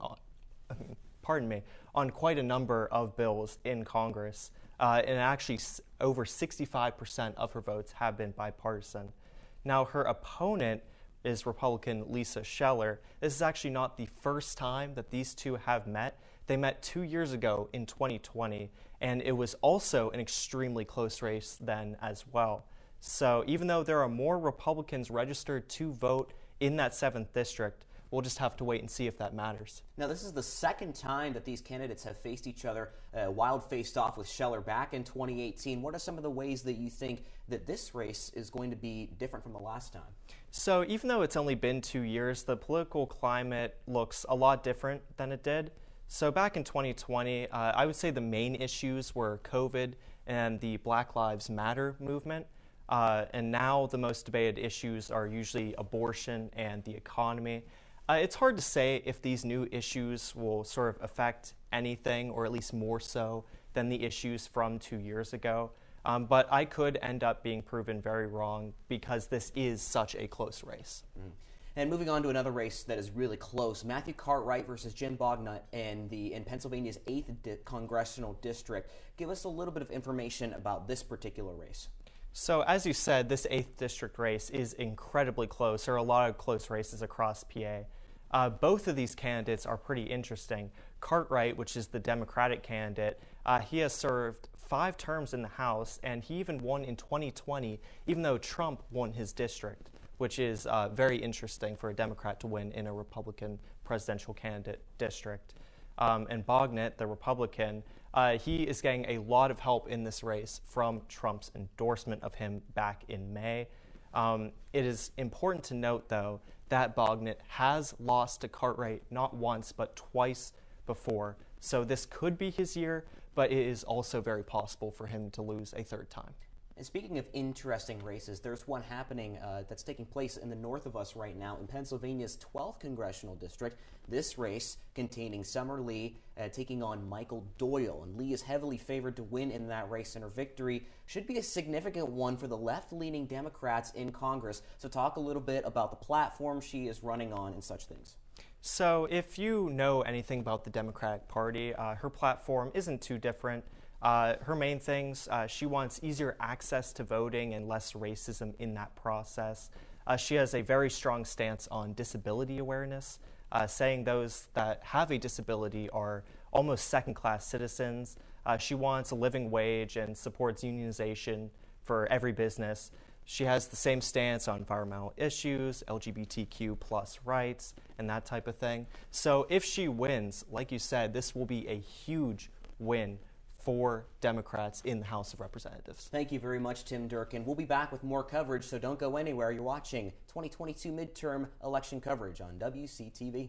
on quite a number of bills in Congress, and actually over 65% of her votes have been bipartisan. Now, her opponent is Republican Lisa Scheller. This is actually not the first time that these two have met. They met 2 years ago in 2020, and it was also an extremely close race then as well. So even though there are more Republicans registered to vote in that 7th district, we'll just have to wait and see if that matters. Now, this is the second time that these candidates have faced each other. Wild faced off with Scheller back in 2018. What are some of the ways that you think that this race is going to be different from the last time? So even though it's only been 2 years, the political climate looks a lot different than it did. So back in 2020, I would say the main issues were COVID and the Black Lives Matter movement. And now the most debated issues are usually abortion and the economy. It's hard to say if these new issues will sort of affect anything, or at least more so than the issues from 2 years ago. But I could end up being proven very wrong because this is such a close race. And moving on to another race that is really close, Matthew Cartwright versus Jim Bognut in Pennsylvania's 8th Congressional District. Give us a little bit of information about this particular race. So as you said, this 8th district race is incredibly close. There are a lot of close races across PA. Both of these candidates are pretty interesting. Cartwright, which is the Democratic candidate, he has served 5 terms in the House, and he even won in 2020, even though Trump won his district, which is very interesting for a Democrat to win in a Republican presidential candidate district. And Bognut, the Republican, he is getting a lot of help in this race from Trump's endorsement of him back in May. It is important to note, though, that Bognet has lost to Cartwright not once but twice before. So this could be his year, but it is also very possible for him to lose a third time. And speaking of interesting races, there's one happening that's taking place in the north of us right now in Pennsylvania's 12th congressional district. This race containing Summer Lee taking on Michael Doyle. And Lee is heavily favored to win in that race, and her victory should be a significant one for the left-leaning Democrats in Congress. So talk a little bit about the platform she is running on and such things. So if you know anything about the Democratic Party, her platform isn't too different. Her main things, she wants easier access to voting and less racism in that process. She has a very strong stance on disability awareness, saying those that have a disability are almost second-class citizens. She wants a living wage and supports unionization for every business. She has the same stance on environmental issues, LGBTQ plus rights, and that type of thing. So if she wins, like you said, this will be a huge win for Democrats in the House of Representatives. Thank you very much, Tim Durkin. We'll be back with more coverage, so don't go anywhere. You're watching 2022 midterm election coverage on WCTV.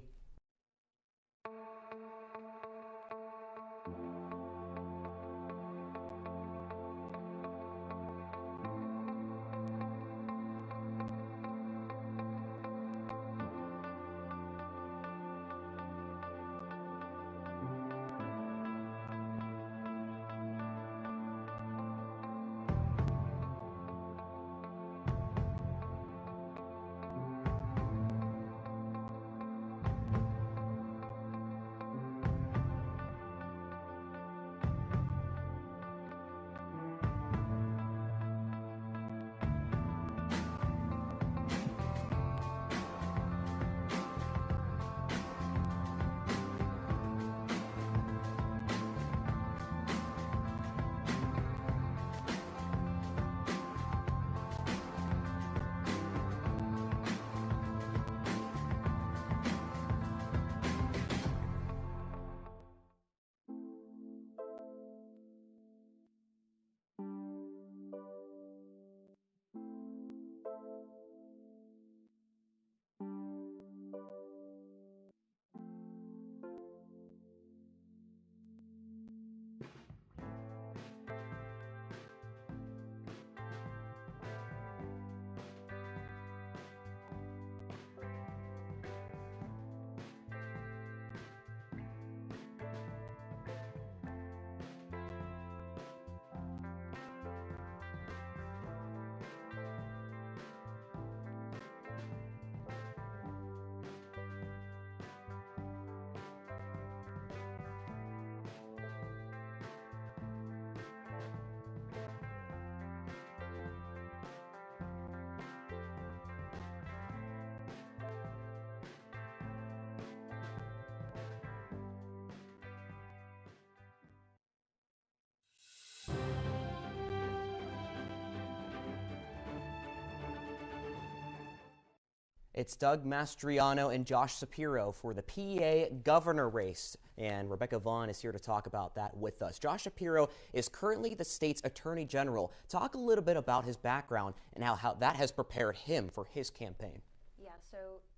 It's Doug Mastriano and Josh Shapiro for the PA governor race, and Rebecca Vaughn is here to talk about that with us. Josh Shapiro is currently the state's attorney general. Talk a little bit about his background and how that has prepared him for his campaign. Yeah, so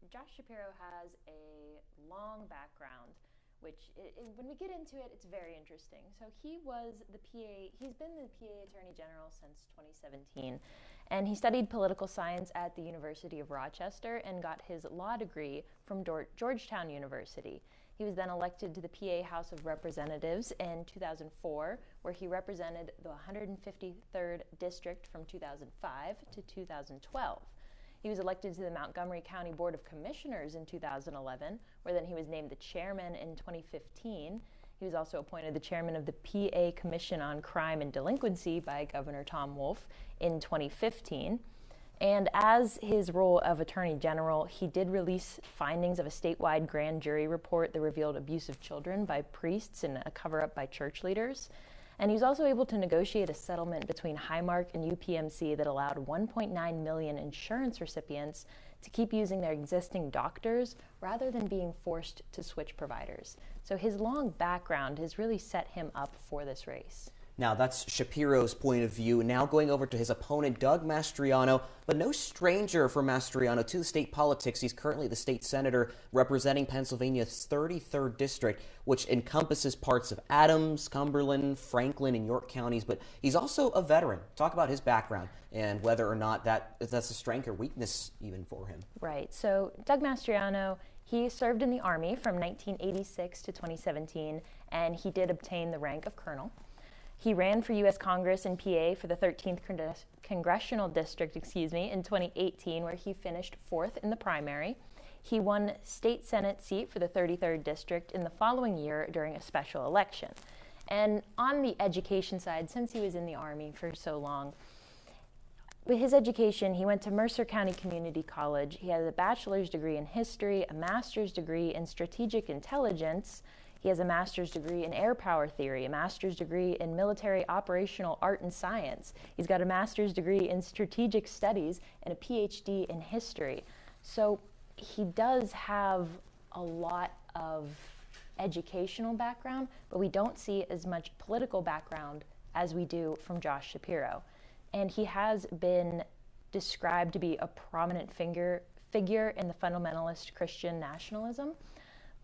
Josh Shapiro has a long background, which when we get into it, it's very interesting. So he's been the PA Attorney General since 2017, and he studied political science at the University of Rochester and got his law degree from Georgetown University. He was then elected to the PA House of Representatives in 2004, where he represented the 153rd District from 2005 to 2012. He was elected to the Montgomery County Board of Commissioners in 2011, where then he was named the chairman in 2015. He was also appointed the chairman of the PA Commission on Crime and Delinquency by Governor Tom Wolf in 2015. And as his role of Attorney General, he did release findings of a statewide grand jury report that revealed abuse of children by priests and a cover-up by church leaders. And he was also able to negotiate a settlement between Highmark and UPMC that allowed 1.9 million insurance recipients to keep using their existing doctors rather than being forced to switch providers. So his long background has really set him up for this race. Now, that's Shapiro's point of view. Now going over to his opponent, Doug Mastriano, but no stranger for Mastriano to the state politics. He's currently the state senator representing Pennsylvania's 33rd district, which encompasses parts of Adams, Cumberland, Franklin, and York counties, but he's also a veteran. Talk about his background and whether or not that's a strength or weakness even for him. Right. So Doug Mastriano, he served in the Army from 1986 to 2017, and he did obtain the rank of colonel. He ran for U.S. Congress in PA for the 13th Congressional District, in 2018, where he finished 4th in the primary. He won state Senate seat for the 33rd District in the following year during a special election. And on the education side, since he was in the Army for so long, with his education, he went to Mercer County Community College. He has a bachelor's degree in history, a master's degree in strategic intelligence. He has a master's degree in air power theory, a master's degree in military operational art and science. He's got a master's degree in strategic studies and a PhD in history. So he does have a lot of educational background, but we don't see as much political background as we do from Josh Shapiro. And he has been described to be a prominent figure in the fundamentalist Christian nationalism.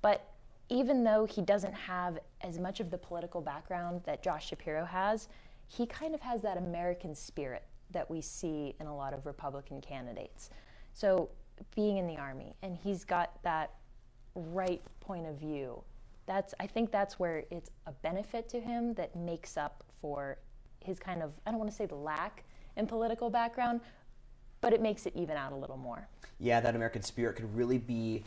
But even though he doesn't have as much of the political background that Josh Shapiro has, he kind of has that American spirit that we see in a lot of Republican candidates. So being in the Army, and he's got that right point of view, I think that's where it's a benefit to him that makes up for his kind of, I don't want to say the lack in political background, but it makes it even out a little more. Yeah, that American spirit could really be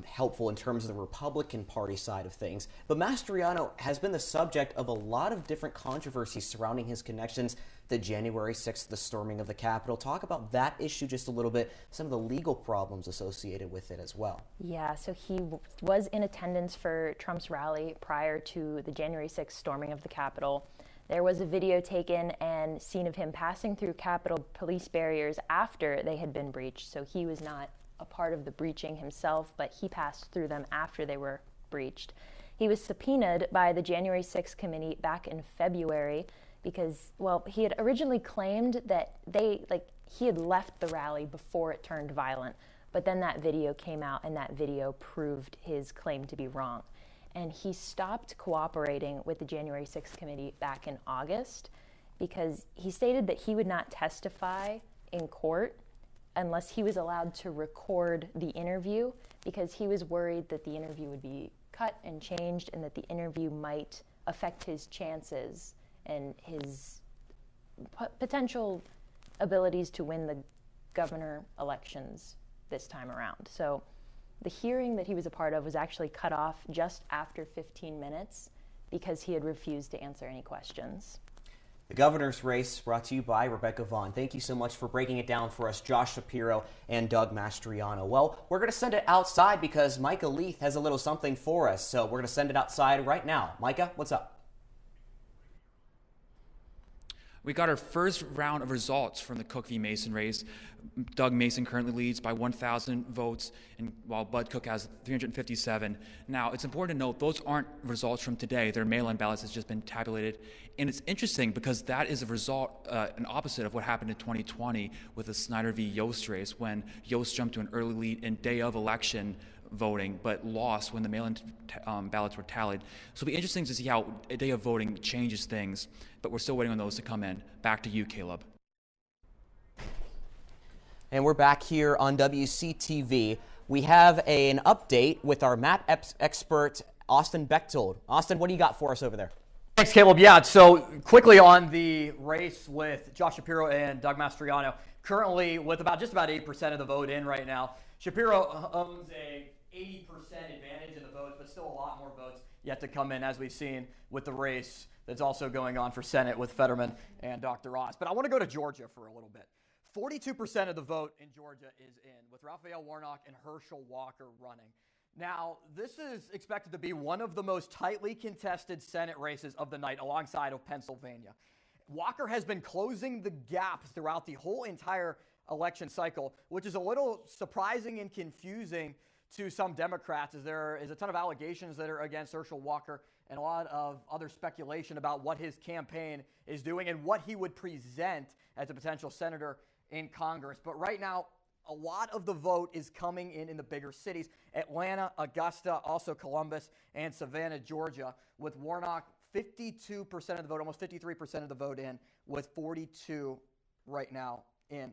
helpful in terms of the Republican Party side of things. But Mastriano has been the subject of a lot of different controversies surrounding his connections to January 6th, the storming of the Capitol. Talk about that issue just a little bit, some of the legal problems associated with it as well. Yeah, so he was in attendance for Trump's rally prior to the January 6th storming of the Capitol. There was a video taken and seen of him passing through Capitol police barriers after they had been breached. So he was not a part of the breaching himself, but he passed through them after they were breached. He was subpoenaed by the January 6th committee back in February because, well, he had originally claimed that he had left the rally before it turned violent. But then that video came out, and that video proved his claim to be wrong. And he stopped cooperating with the January 6th committee back in August because he stated that he would not testify in court unless he was allowed to record the interview because he was worried that the interview would be cut and changed and that the interview might affect his chances and his potential abilities to win the governor elections this time around. So the hearing that he was a part of was actually cut off just after 15 minutes because he had refused to answer any questions. The governor's race brought to you by Rebecca Vaughn. Thank you so much for breaking it down for us, Josh Shapiro and Doug Mastriano. Well, we're going to send it outside because Micah Leith has a little something for us. So we're going to send it outside right now. Micah, what's up? We got our first round of results from the Cook v. Mason race. Doug Mason currently leads by 1,000 votes, while Bud Cook has 357. Now, it's important to note those aren't results from today. Their mail-in ballots has just been tabulated. And it's interesting because that is a result, an opposite of what happened in 2020 with the Snyder v. Yost race when Yost jumped to an early lead in day of election voting, but lost when the mail-in ballots were tallied. So it'll be interesting to see how a day of voting changes things, but we're still waiting on those to come in. Back to you, Caleb. And we're back here on WCTV. We have an update with our map expert, Austin Bechtold. Austin, what do you got for us over there? Thanks, Caleb. Yeah, so quickly on the race with Josh Shapiro and Doug Mastriano, currently with just about 8% of the vote in right now. Shapiro owns a 80% advantage in the votes, but still a lot more votes yet to come in, as we've seen with the race that's also going on for Senate with Fetterman and Dr. Ross. But I want to go to Georgia for a little bit. 42% of the vote in Georgia is in, with Raphael Warnock and Herschel Walker running. Now, this is expected to be one of the most tightly contested Senate races of the night alongside of Pennsylvania. Walker has been closing the gap throughout the whole entire election cycle, which is a little surprising and confusing to some Democrats is there is a ton of allegations that are against Herschel Walker and a lot of other speculation about what his campaign is doing and what he would present as a potential senator in Congress. But right now, a lot of the vote is coming in the bigger cities: Atlanta, Augusta, also Columbus, and Savannah, Georgia, with Warnock 52% of the vote, almost 53% of the vote in, with 42 right now in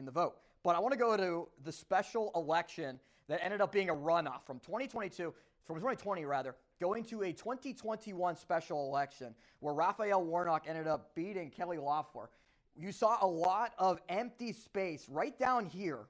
the vote. But I want to go to the special election that ended up being a runoff from 2020 rather, going to a 2021 special election where Raphael Warnock ended up beating Kelly Loeffler. You saw a lot of empty space right down here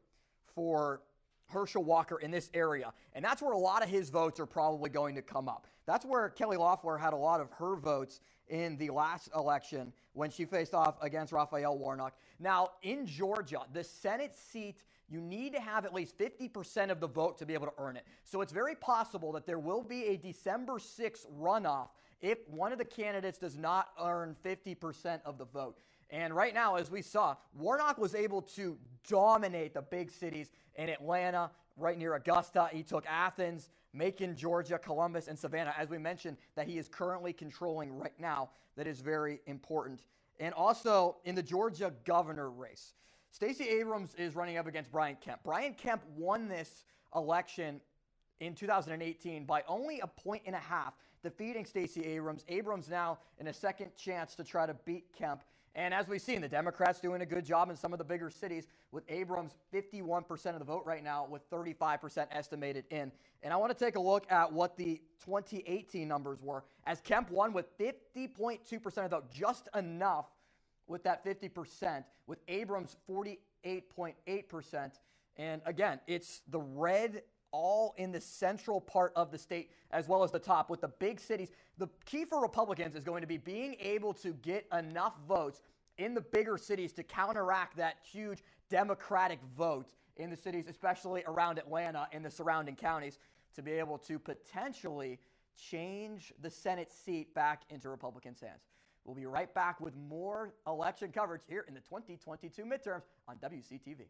for Herschel Walker in this area, and that's where a lot of his votes are probably going to come up. That's where Kelly Loeffler had a lot of her votes in the last election when she faced off against Raphael Warnock. Now, in Georgia, the Senate seat, you need to have at least 50% of the vote to be able to earn it. So it's very possible that there will be a December 6th runoff if one of the candidates does not earn 50% of the vote. And right now, as we saw, Warnock was able to dominate the big cities in Atlanta, right near Augusta. He took Athens, Macon, Georgia, Columbus, and Savannah, as we mentioned, that he is currently controlling right now. That is very important. And also in the Georgia governor race, Stacey Abrams is running up against Brian Kemp. Brian Kemp won this election in 2018 by only a point and a half, defeating Stacey Abrams. Abrams now in a second chance to try to beat Kemp. And as we've seen, the Democrats doing a good job in some of the bigger cities, with Abrams 51% of the vote right now, with 35% estimated in. And I want to take a look at what the 2018 numbers were, as Kemp won with 50.2% of the vote, just enough with that 50%, with Abrams 48.8%. And again, it's the red all in the central part of the state as well as the top with the big cities. The key for Republicans is going to be being able to get enough votes in the bigger cities to counteract that huge Democratic vote in the cities, especially around Atlanta and the surrounding counties, to be able to potentially change the Senate seat back into Republicans' hands. We'll be right back with more election coverage here in the 2022 midterms on WCTV.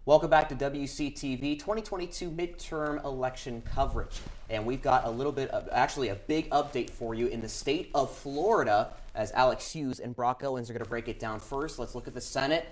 Welcome back to WCTV 2022 midterm election coverage. And we've got a little bit of, actually a big update for you in the state of Florida, as Alex Hughes and Brock Owens are going to break it down first. Let's look at the Senate.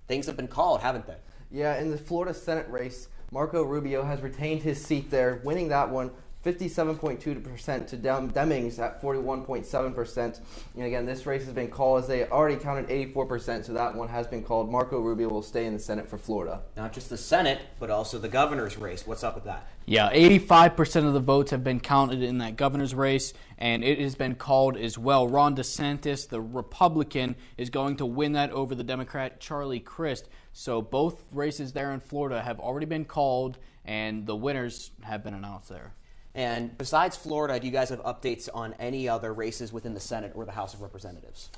Things have been called, haven't they? Yeah, in the Florida Senate race, Marco Rubio has retained his seat there, winning that one 57.2% to Demings at 41.7%. And again, this race has been called as they already counted 84%, so that one has been called. Marco Rubio will stay in the Senate for Florida. Not just the Senate, but also the governor's race. What's up with that? Yeah, 85% of the votes have been counted in that governor's race, and it has been called as well. Ron DeSantis, the Republican, is going to win that over the Democrat Charlie Crist. So both races there in Florida have already been called, and the winners have been announced there. And besides Florida, do you guys have updates on any other races within the Senate or the House of Representatives?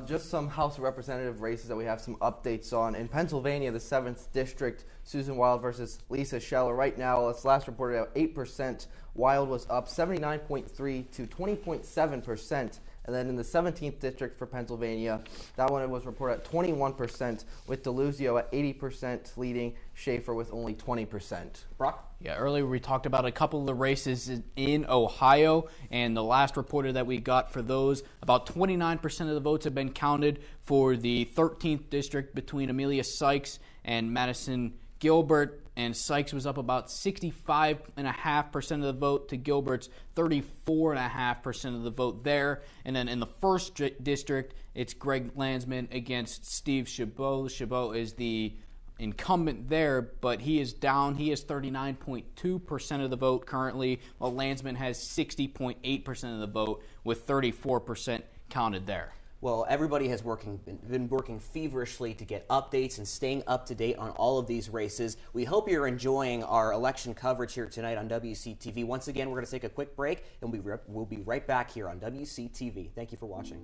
Just some House of Representative races that we have some updates on. In Pennsylvania, the 7th District, Susan Wild versus Lisa Scheller. Right now, it's last reported at 8%. Wild was up 79.3 to 20.7%. And then in the 17th District for Pennsylvania, that one was reported at 21%, with DeLuzio at 80% leading, Schaefer with only 20%. Brock? Yeah, earlier we talked about a couple of the races in Ohio, and the last reporter that we got for those, about 29% of the votes have been counted for the 13th District between Amelia Sykes and Madison Gilbert, and Sykes was up about 65.5% of the vote to Gilbert's 34.5% of the vote there. And then in the 1st District, it's Greg Landsman against Steve Chabot. Chabot is the incumbent there, but he is down. He has 39.2% of the vote currently, while Landsman has 60.8% of the vote with 34% counted there. Well, everybody has been working feverishly to get updates and staying up to date on all of these races. We hope you're enjoying our election coverage here tonight on WCTV. Once again, we're going to take a quick break, and we'll be right back here on WCTV. Thank you for watching.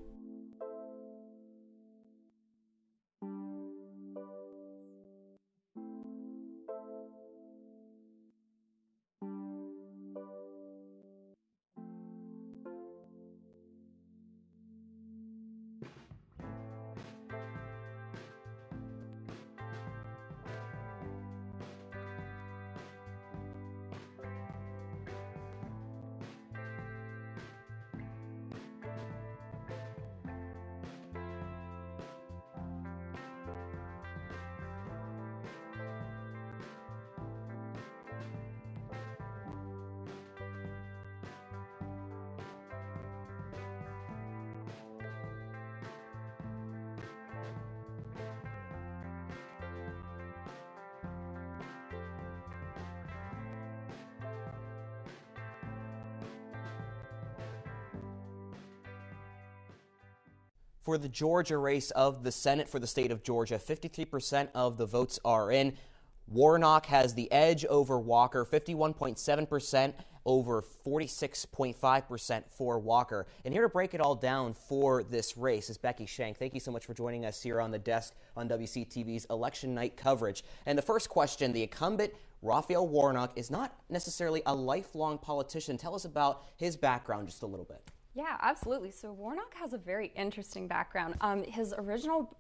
For the Georgia race of the Senate for the state of Georgia, 53% of the votes are in. Warnock has the edge over Walker, 51.7% over 46.5% for Walker. And here to break it all down for this race is Becky Shank. Thank you so much for joining us here on the desk on WCTV's election night coverage. And the first question, the incumbent Raphael Warnock is not necessarily a lifelong politician. Tell us about his background just a little bit. Yeah, absolutely. So Warnock has a very interesting background. His original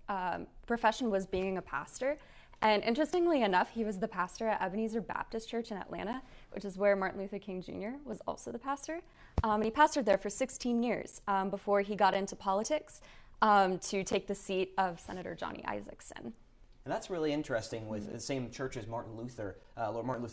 profession was being a pastor. And interestingly enough, he was the pastor at Ebenezer Baptist Church in Atlanta, which is where Martin Luther King Jr. was also the pastor. And he pastored there for 16 years before he got into politics to take the seat of Senator Johnny Isakson. And that's really interesting with the same church as Martin Luther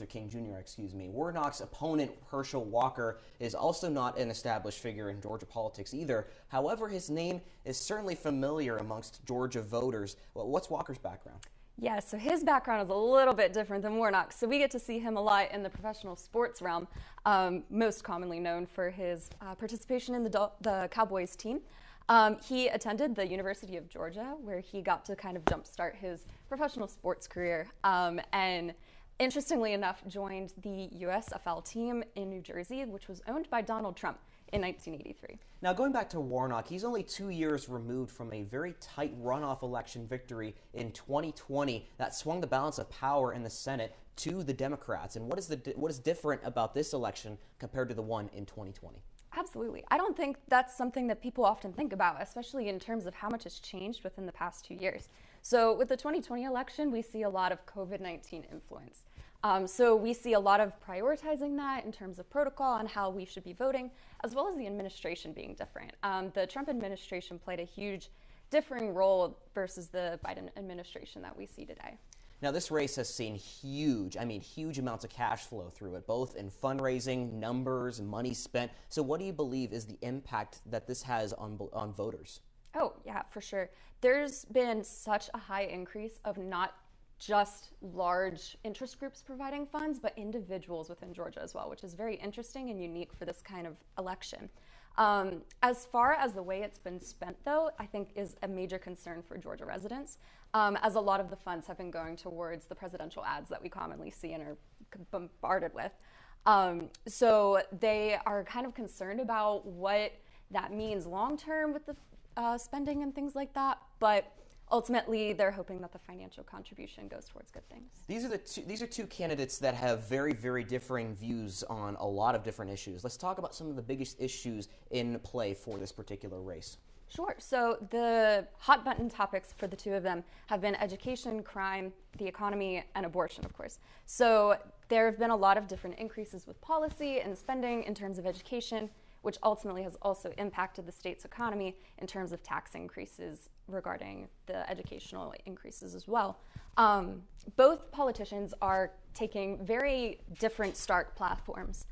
King Jr., excuse me. Warnock's opponent, Herschel Walker, is also not an established figure in Georgia politics either. However, his name is certainly familiar amongst Georgia voters. Well, what's Walker's background? Yeah, so his background is a little bit different than Warnock. So we get to see him a lot in the professional sports realm, most commonly known for his participation in the Cowboys team. He attended the University of Georgia, where he got to kind of jumpstart his professional sports career, and interestingly enough, joined the USFL team in New Jersey, which was owned by Donald Trump in 1983. Now, going back to Warnock, he's only 2 years removed from a very tight runoff election victory in 2020 that swung the balance of power in the Senate to the Democrats. And what is different about this election compared to the one in 2020? Absolutely. I don't think that's something that people often think about, especially in terms of how much has changed within the past 2 years. So with the 2020 election, we see a lot of COVID-19 influence. So we see a lot of prioritizing that in terms of protocol and how we should be voting, as well as the administration being different. The Trump administration played a huge differing role versus the Biden administration that we see today. Now, this race has seen huge amounts of cash flow through it, both in fundraising, numbers, money spent. So what do you believe is the impact that this has on voters? Oh, yeah, for sure. There's been such a high increase of not just large interest groups providing funds, but individuals within Georgia as well, which is very interesting and unique for this kind of election. As far as the way it's been spent, though, I think is a major concern for Georgia residents, as a lot of the funds have been going towards the presidential ads that we commonly see and are bombarded with. So they are kind of concerned about what that means long-term with the spending and things like that, but ultimately they're hoping that the financial contribution goes towards good things. These are two candidates that have very, very differing views on a lot of different issues. Let's talk about some of the biggest issues in play for this particular race. Sure. So the hot button topics for the two of them have been education, crime, the economy, and abortion, of course. So there have been a lot of different increases with policy and spending in terms of education, which ultimately has also impacted the state's economy in terms of tax increases regarding the educational increases as well. Both politicians are taking very different stark platforms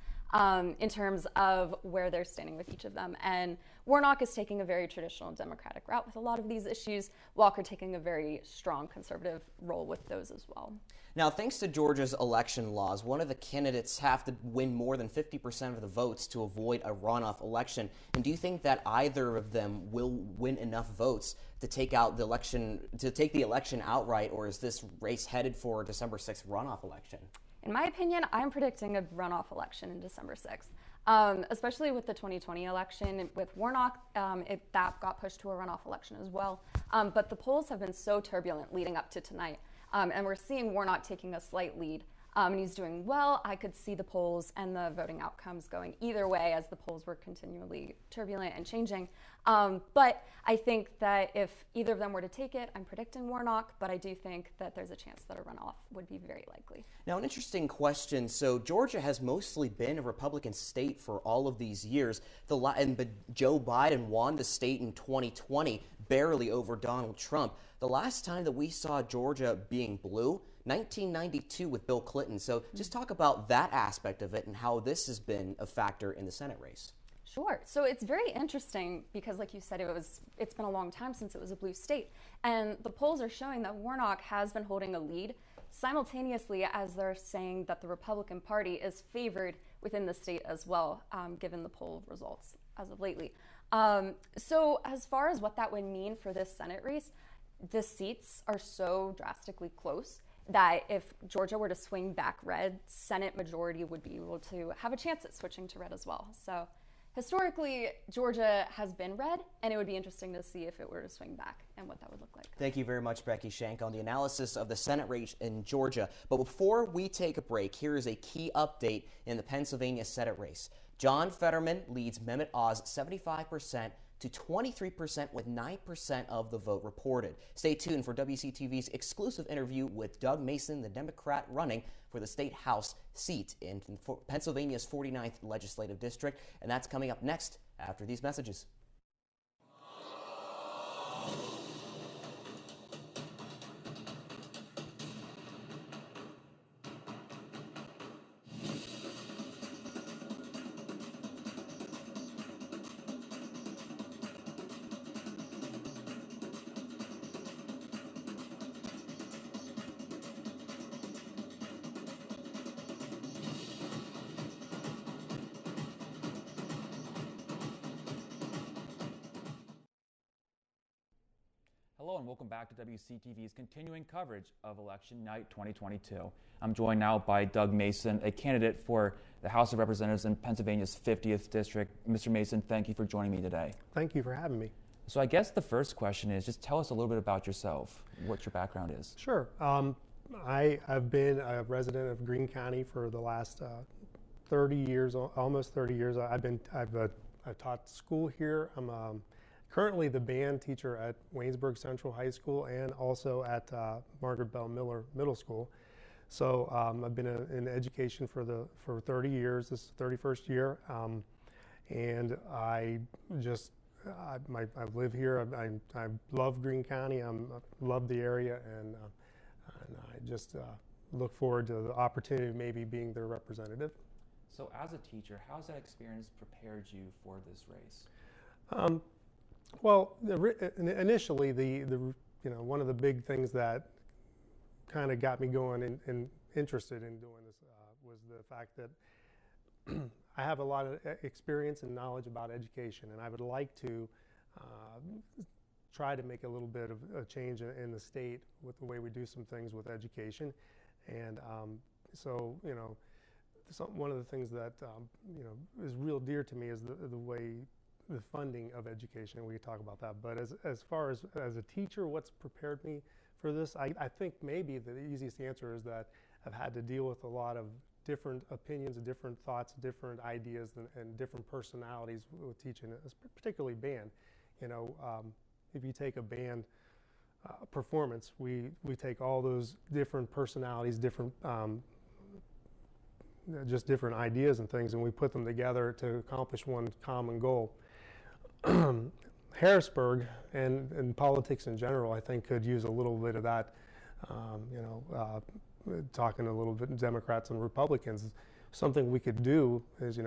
in terms of where they're standing with each of them. And Warnock is taking a very traditional Democratic route with a lot of these issues, Walker taking a very strong conservative role with those as well. Now, thanks to Georgia's election laws, one of the candidates have to win more than 50% of the votes to avoid a runoff election. And do you think that either of them will win enough votes to take out the election, to take the election outright, or is this race headed for a December 6th runoff election? In my opinion, I'm predicting a runoff election in December 6th. Especially with the 2020 election. With Warnock, that got pushed to a runoff election as well. But the polls have been so turbulent leading up to tonight. And we're seeing Warnock taking a slight lead. And he's doing well. I could see the polls and the voting outcomes going either way as the polls were continually turbulent and changing. But I think that if either of them were to take it, I'm predicting Warnock, but I do think that there's a chance that a runoff would be very likely. Now, an interesting question. So Georgia has mostly been a Republican state for all of these years. But Joe Biden won the state in 2020, barely over Donald Trump. The last time that we saw Georgia being blue, 1992 with Bill Clinton. So just talk about that aspect of it and how this has been a factor in the Senate race. Sure. So it's very interesting because, like you said, it's been a long time since it was a blue state. And the polls are showing that Warnock has been holding a lead simultaneously as they're saying that the Republican Party is favored within the state as well, given the poll results as of lately. So as far as what that would mean for this Senate race, the seats are so drastically close that if Georgia were to swing back red, Senate majority would be able to have a chance at switching to red as well. So historically, Georgia has been red, and it would be interesting to see if it were to swing back and what that would look like. Thank you very much, Becky Shank, on the analysis of the Senate race in Georgia. But before we take a break, here is a key update in the Pennsylvania Senate race. John Fetterman leads Mehmet Oz 75% to 23% with 9% of the vote reported. Stay tuned for WCTV's exclusive interview with Doug Mason, the Democrat running for the state House seat in Pennsylvania's 49th legislative district. And that's coming up next after these messages. Hello and welcome back to WCTV's continuing coverage of Election Night 2022. I'm joined now by Doug Mason, a candidate for the House of Representatives in Pennsylvania's 50th District. Mr. Mason, thank you for joining me today. Thank you for having me. So I guess the first question is just tell us a little bit about yourself, what your background is. Sure. I have been a resident of Greene County for the last 30 years, almost 30 years. I've taught school here. I'm a currently the band teacher at Waynesburg Central High School and also at Margaret Bell Miller Middle School. So I've been in education for 30 years. This is the 31st year, and I live here. I love Greene County. I love the area, and I just look forward to the opportunity of maybe being their representative. So as a teacher, how's that experience prepared you for this race? Well, initially, one of the big things that kind of got me going and interested in doing this was the fact that I have a lot of experience and knowledge about education, and I would like to try to make a little bit of a change in the state with the way we do some things with education. And so, one of the things that is real dear to me is the way the funding of education. We could talk about that. But as far as a teacher, what's prepared me for this, I think maybe the easiest answer is that I've had to deal with a lot of different opinions, different thoughts, different ideas, and different personalities with teaching, particularly band. If you take a band performance, we take all those different personalities, different just different ideas and things, and we put them together to accomplish one common goal. Harrisburg and politics in general, I think, could use a little bit of that. Talking a little bit Democrats and Republicans, something we could do is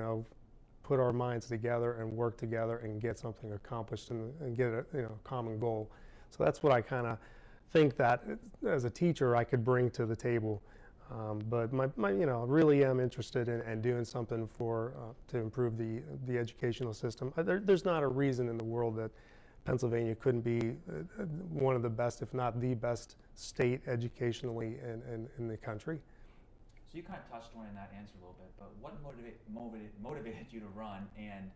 put our minds together and work together and get something accomplished and get a common goal. So that's what I kind of think that as a teacher I could bring to the table. But my really am interested in doing something to improve the educational system. There's not a reason in the world that Pennsylvania couldn't be one of the best, if not the best, state educationally in the country. So you kind of touched on in that answer a little bit, but what motivated you to run, and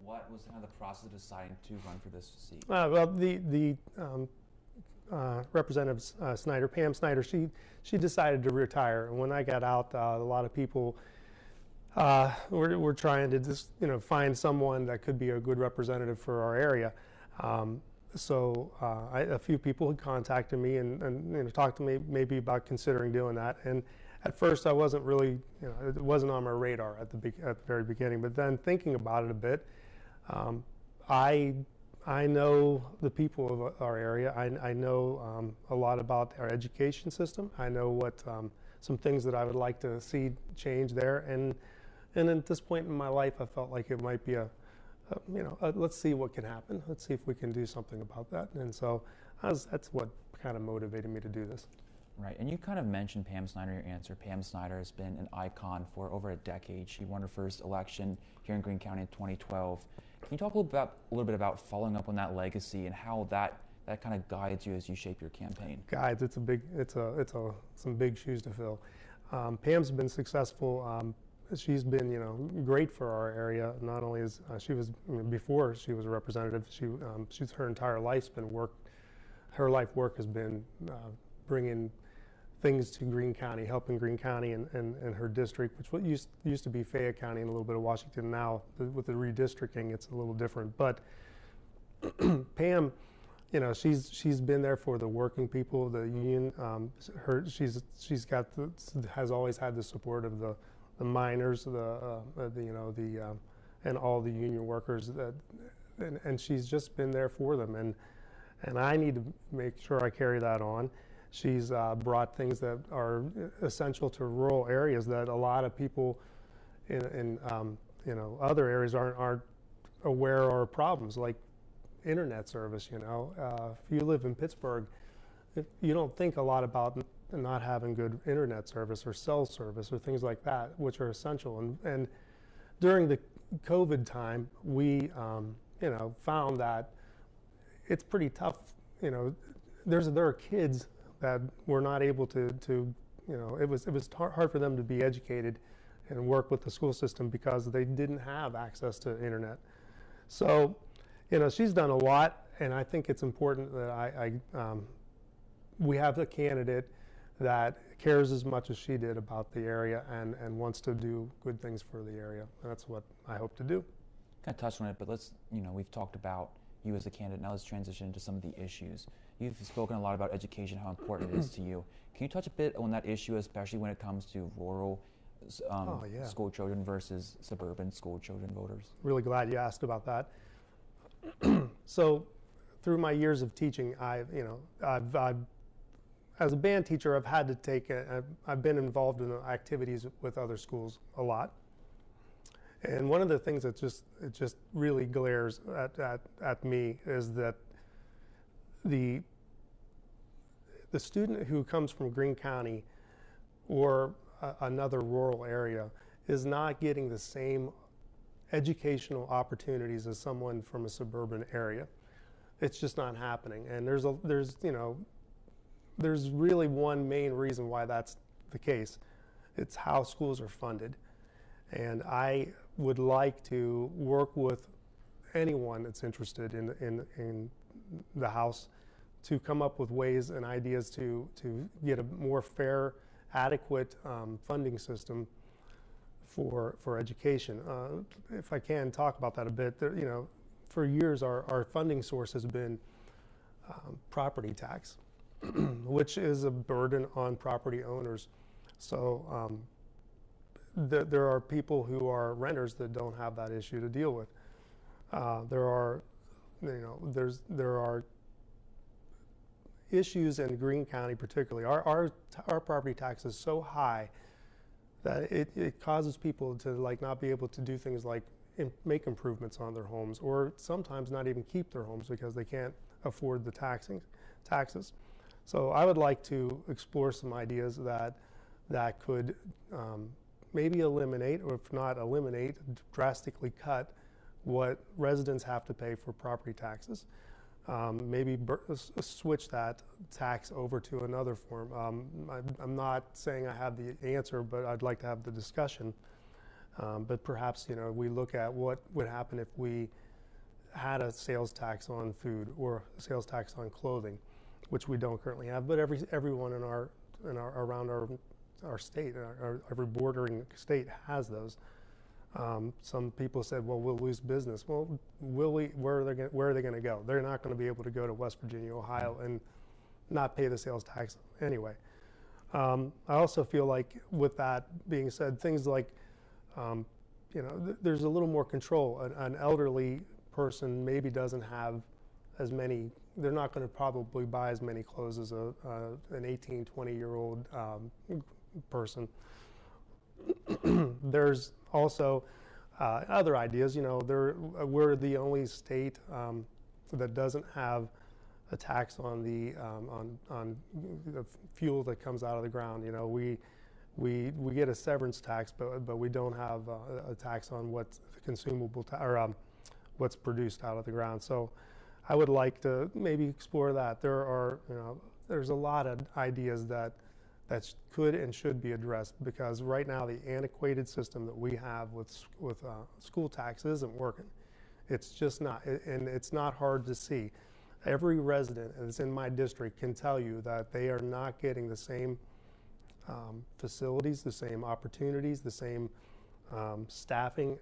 what was kind of the process of deciding to run for this seat? Well, the Representative Snyder, Pam Snyder, she decided to retire, and when I got out, a lot of people were trying to just find someone that could be a good representative for our area. So a few people had contacted me and talked to me maybe about considering doing that. And at first I wasn't really, it wasn't on my radar at the very beginning. But then thinking about it a bit, I know the people of our area. I know a lot about our education system. I know what some things that I would like to see change there. And at this point in my life, I felt like it might be let's see what can happen. Let's see if we can do something about that. And so that's what kind of motivated me to do this. Right, and you kind of mentioned Pam Snyder in your answer. Pam Snyder has been an icon for over a decade. She won her first election here in Greene County in 2012. Can you talk a little bit about following up on that legacy and how that kind of guides you as you shape your campaign? Guides, it's some big shoes to fill. Pam's been successful. She's been, great for our area. Not only is she was before she was a representative, she's her entire life's been her life work has been bringing things to Greene County, helping Greene County and her district, which used to be Fayette County and a little bit of Washington. Now with the redistricting, it's a little different. But Pam, she's been there for the working people, the union. Has always had the support of the miners, and all the union workers, and she's just been there for them, and I need to make sure I carry that on. She's brought things that are essential to rural areas that a lot of people in other areas aren't aware are problems, like internet service. If you live in Pittsburgh, you don't think a lot about not having good internet service or cell service or things like that, which are essential. And during the COVID time, we found that it's pretty tough. There are kids that were not able to it was hard for them to be educated and work with the school system because they didn't have access to internet. So, she's done a lot, and I think it's important that we have a candidate that cares as much as she did about the area and wants to do good things for the area. That's what I hope to do. Kind of touched on it, but we've talked about you as a candidate. Now let's transition into some of the issues. You've spoken a lot about education, how important it is to you. Can you touch a bit on that issue, especially when it comes to rural school children versus suburban school children voters? Really glad you asked about that. So, through my years of teaching, I've as a band teacher, I've had to take. I've been involved in activities with other schools a lot. And one of the things that just really glares at me is that the student who comes from Greene County or another rural area is not getting the same educational opportunities as someone from a suburban area. It's just not happening. And there's really one main reason why that's the case. It's how schools are funded. And I would like to work with anyone that's interested in the House to come up with ways and ideas to get a more fair, adequate funding system for education. If I can talk about that a bit, for years our funding source has been property tax, which is a burden on property owners. So there are people who are renters that don't have that issue to deal with. There are issues in Greene County particularly. Our property tax is so high that it causes people to not be able to do things like make improvements on their homes, or sometimes not even keep their homes because they can't afford the taxes. So I would like to explore some ideas that could maybe eliminate, or if not eliminate, drastically cut what residents have to pay for property taxes. Maybe switch that tax over to another form. I'm not saying I have the answer, but I'd like to have the discussion. But perhaps we look at what would happen if we had a sales tax on food or a sales tax on clothing, which we don't currently have. But everyone around our state, every bordering state has those. Some people said, well, we'll lose business. Well, will we? Where are they going to go? They're not going to be able to go to West Virginia, Ohio, and not pay the sales tax anyway. I also feel like, with that being said, things like, there's a little more control. An elderly person maybe doesn't have as many. They're not going to probably buy as many clothes as an 18, 20-year-old person. There's also other ideas. We're the only state that doesn't have a tax on the fuel that comes out of the ground. We get a severance tax, but we don't have a tax on what's consumable what's produced out of the ground. So I would like to maybe explore that. There's a lot of ideas that could and should be addressed, because right now the antiquated system that we have with school tax isn't working. It's just not, and it's not hard to see. Every resident that's in my district can tell you that they are not getting the same facilities, the same opportunities, the same staffing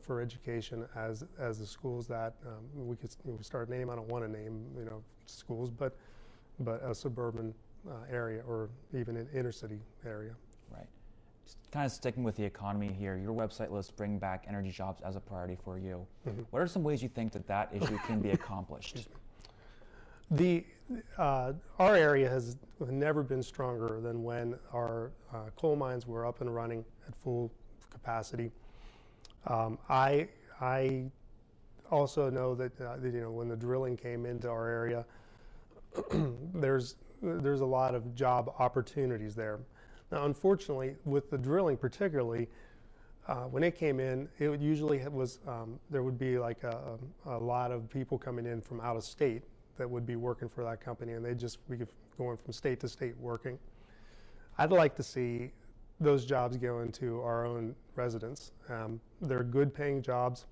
for education as the schools that we could start naming. I don't want to name schools, but a suburban area, or even an inner city area. Right. Just kind of sticking with the economy here, your website lists bring back energy jobs as a priority for you. Mm-hmm. What are some ways you think that issue can be accomplished? Our area has never been stronger than when our coal mines were up and running at full capacity. I also know that when the drilling came into our area, there's a lot of job opportunities there. Now, unfortunately, with the drilling particularly, when it came in, it would usually there would be like a lot of people coming in from out of state that would be working for that company, and they'd just be going from state to state working. I'd like to see those jobs go into our own residents. They're good paying jobs.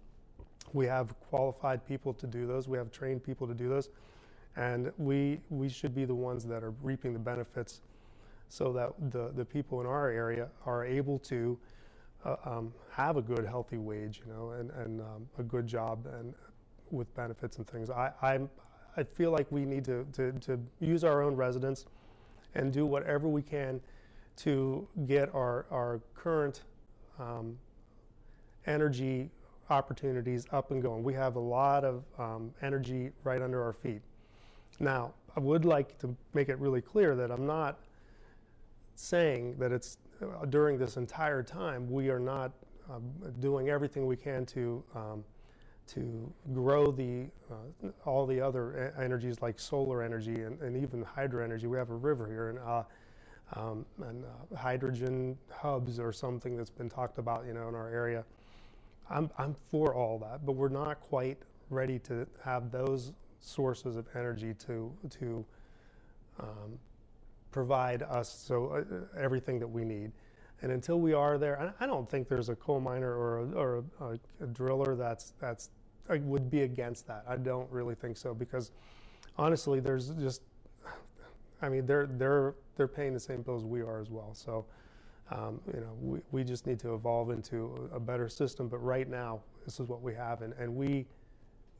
We have qualified people to do those. We have trained people to do those. And we should be the ones that are reaping the benefits, so that the people in our area are able to have a good, healthy wage, and a good job, and with benefits and things. I feel like we need to use our own residents and do whatever we can to get our current energy opportunities up and going. We have a lot of energy right under our feet. Now, I would like to make it really clear that I'm not saying that it's during this entire time we are not doing everything we can to grow all the other energies like solar energy and even hydro energy. We have a river here, and hydrogen hubs or something that's been talked about, in our area. I'm for all that, but we're not quite ready to have those sources of energy to provide us everything that we need. And until we are there, I don't think there's a coal miner or a driller that's would be against that. I don't really think so, because honestly, there's just, they're paying the same bills we are as well. So, we just need to evolve into a better system. But right now, this is what we have, and we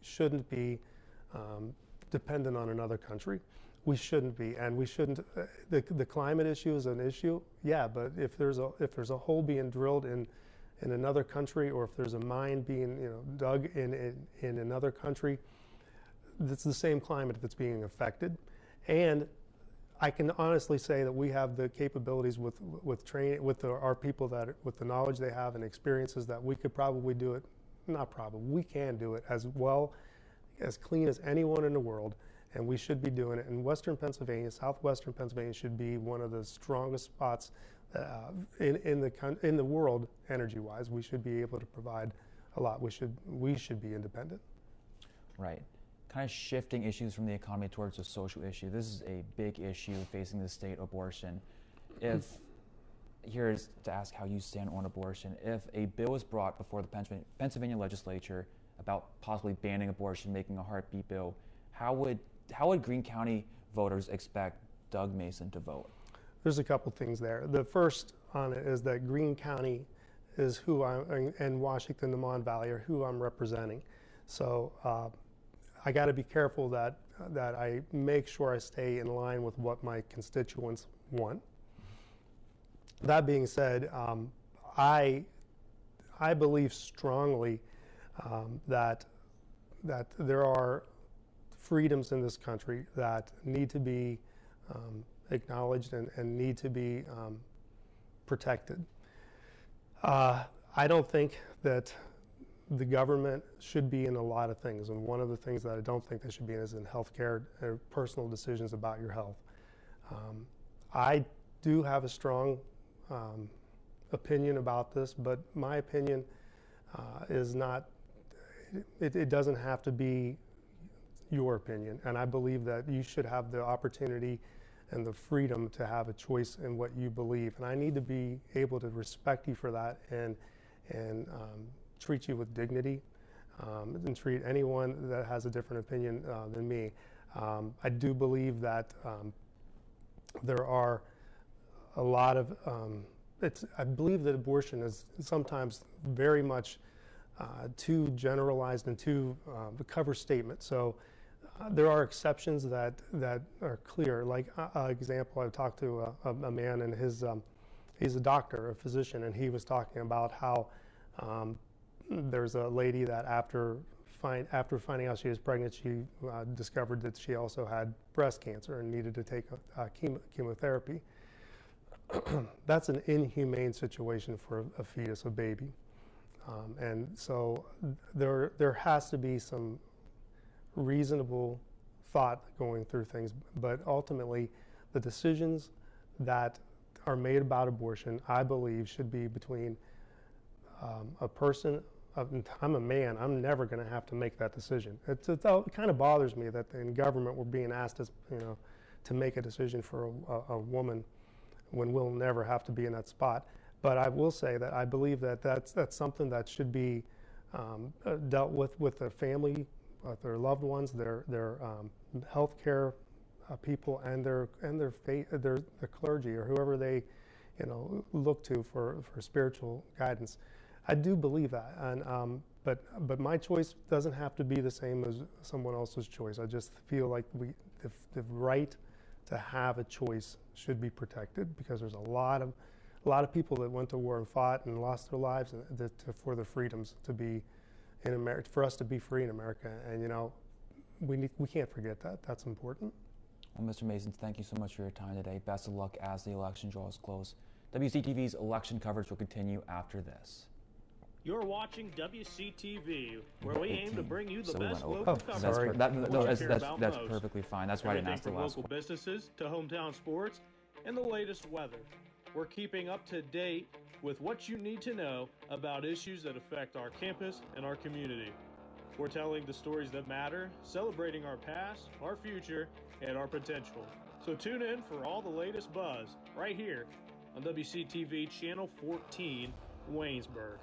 shouldn't be dependent on another country. We shouldn't be, and we shouldn't. The climate issue is an issue, yeah. But if there's a hole being drilled in another country, or if there's a mine being dug in another country, it's the same climate that's being affected. And I can honestly say that we have the capabilities with training, with our people with the knowledge they have and experiences, that we could probably do it. Not probably, we can do it as well, as clean as anyone in the world. And we should be doing it. And Western Pennsylvania, Southwestern Pennsylvania should be one of the strongest spots in the world, energy-wise. We should be able to provide a lot. We should be independent. Right. Kind of shifting issues from the economy towards a social issue. This is a big issue facing the state, abortion. Here's to ask how you stand on abortion. If a bill is brought before the Pennsylvania legislature about possibly banning abortion, making a heartbeat bill, how would Greene County voters expect Doug Mason to vote? There's a couple things there. The first on it is that Greene County is and Washington, the Mon Valley are who I'm representing. So I got to be careful that I make sure I stay in line with what my constituents want. That being said, I believe strongly that there are freedoms in this country that need to be acknowledged and need to be protected. I don't think that the government should be in a lot of things, and one of the things that I don't think they should be in is in healthcare or personal decisions about your health. I do have a strong opinion about this, but my opinion is not, it doesn't have to be your opinion, and I believe that you should have the opportunity and the freedom to have a choice in what you believe, and I need to be able to respect you for that and treat you with dignity and treat anyone that has a different opinion than me. I do believe that there are a lot of I believe that abortion is sometimes very much too generalized and too the cover statement. So there are exceptions that are clear. Like example, I've talked to a man, and he's a doctor, a physician, and he was talking about how there's a lady that after finding out she was pregnant, she discovered that she also had breast cancer and needed to take chemotherapy. That's an inhumane situation for a fetus, a baby. And so there has to be some reasonable thought going through things, but ultimately the decisions that are made about abortion, I believe, should be between a person. I'm a man. I'm never going to have to make that decision. It kind of bothers me that in government we're being asked to make a decision for a woman when we'll never have to be in that spot. But I will say that I believe that that's something that should be dealt with their family, their loved ones, their healthcare people, and their clergy or whoever they look to for spiritual guidance. I do believe that, and but my choice doesn't have to be the same as someone else's choice. I just feel like the right to have a choice should be protected, because there's a lot of people that went to war and fought and lost their lives for the freedoms to be in America, for us to be free in America, and you know, we can't forget that. That's important. Well, Mr. Mason, thank you so much for your time today. Best of luck as the election draws close. WCTV's election coverage will continue after this. You're watching WCTV, where we aim to bring you the best local coverage. Sorry. That's perfectly fine. That's why I didn't ask the last one. Everything from local businesses to hometown sports and the latest weather. We're keeping up to date with what you need to know about issues that affect our campus and our community. We're telling the stories that matter, celebrating our past, our future, and our potential. So tune in for all the latest buzz right here on WCTV Channel 14, Waynesburg.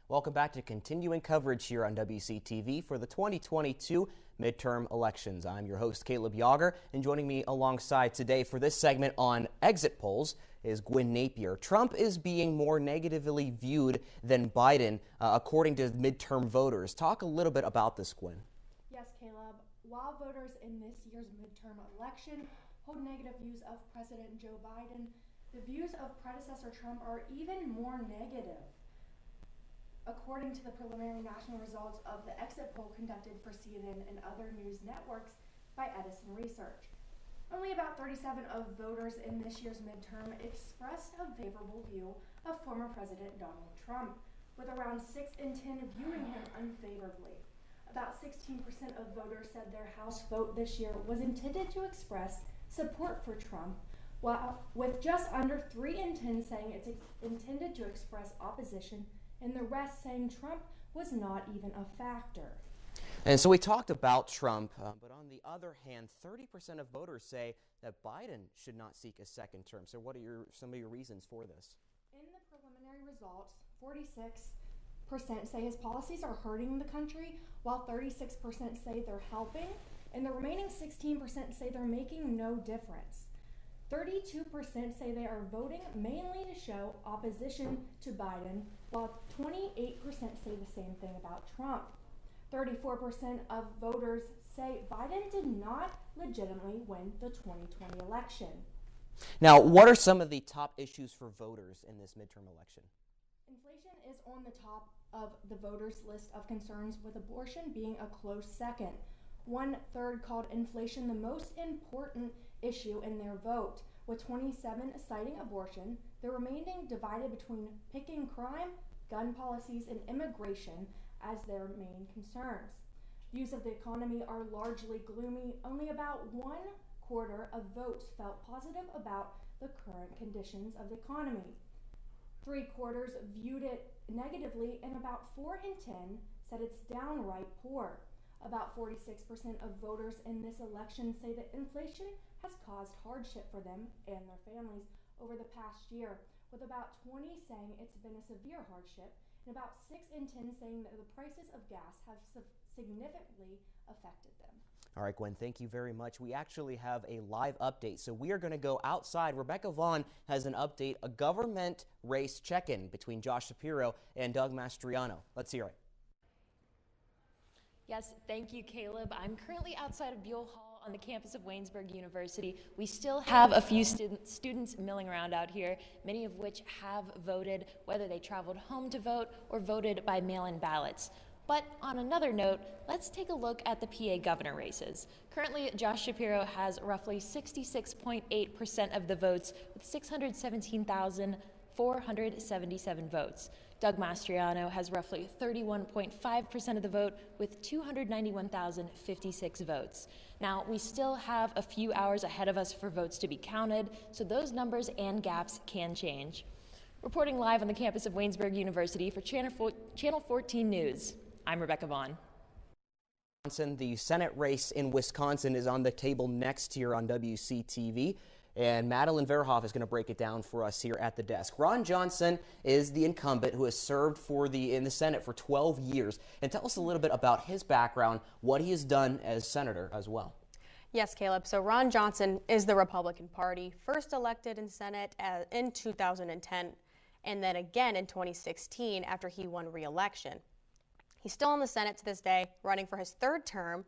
Welcome back to continuing coverage here on WCTV for the 2022 midterm elections. I'm your host, Caleb Yager, and joining me alongside today for this segment on exit polls is Gwynn Napier. Trump is being more negatively viewed than Biden, according to midterm voters. Talk a little bit about this, Gwynn. Yes, Caleb. While voters in this year's midterm election hold negative views of President Joe Biden, the views of predecessor Trump are even more negative. According to the preliminary national results of the exit poll conducted for CNN and other news networks by Edison Research, only about 37% of voters in this year's midterm expressed a favorable view of former President Donald Trump, with around 6 in 10 viewing him unfavorably. About 16% of voters said their House vote this year was intended to express support for Trump, while with just under 3 in 10 saying it's intended to express opposition, and the rest saying Trump was not even a factor. And so we talked about Trump, but on the other hand, 30% of voters say that Biden should not seek a second term. So what are some of your reasons for this? In the preliminary results, 46% say his policies are hurting the country, while 36% say they're helping, and the remaining 16% say they're making no difference. 32% say they are voting mainly to show opposition to Biden, while 28% say the same thing about Trump. 34% of voters say Biden did not legitimately win the 2020 election. Now, what are some of the top issues for voters in this midterm election? Inflation is on the top of the voters' list of concerns, with abortion being a close second. 1/3 called inflation the most important issue in their vote, with 27 citing abortion, the remaining divided between picking crime, gun policies, and immigration as their main concerns. Views of the economy are largely gloomy. Only about 1/4 of votes felt positive about the current conditions of the economy. 3/4 viewed it negatively, and about 4 in 10 said it's downright poor. About 46% of voters in this election say that inflation has caused hardship for them and their families over the past year, with about 20 saying it's been a severe hardship, and about 6 in 10 saying that the prices of gas have significantly affected them. All right, Gwen, thank you very much. We actually have a live update, so we are going to go outside. Rebecca Vaughn has an update, a government race check-in between Josh Shapiro and Doug Mastriano. Let's hear it. Yes, thank you, Caleb. I'm currently outside of Buell Hall on the campus of Waynesburg University. We still have a few students milling around out here, many of which have voted, whether they traveled home to vote or voted by mail-in ballots. But on another note, let's take a look at the PA governor races. Currently, Josh Shapiro has roughly 66.8% of the votes with 617,477 votes. Doug Mastriano has roughly 31.5% of the vote with 291,056 votes. Now, we still have a few hours ahead of us for votes to be counted, so those numbers and gaps can change. Reporting live on the campus of Waynesburg University for Channel 14 News, I'm Rebecca Vaughn. The Senate race in Wisconsin is on the table next here on WCTV. And Madeline Verhoff is going to break it down for us here at the desk. Ron Johnson is the incumbent who has served in the Senate for 12 years. And tell us a little bit about his background, what he has done as senator as well. Yes, Caleb. So Ron Johnson is the Republican Party, first elected in Senate in 2010, and then again in 2016 after he won re-election. He's still in the Senate to this day, running for his third term.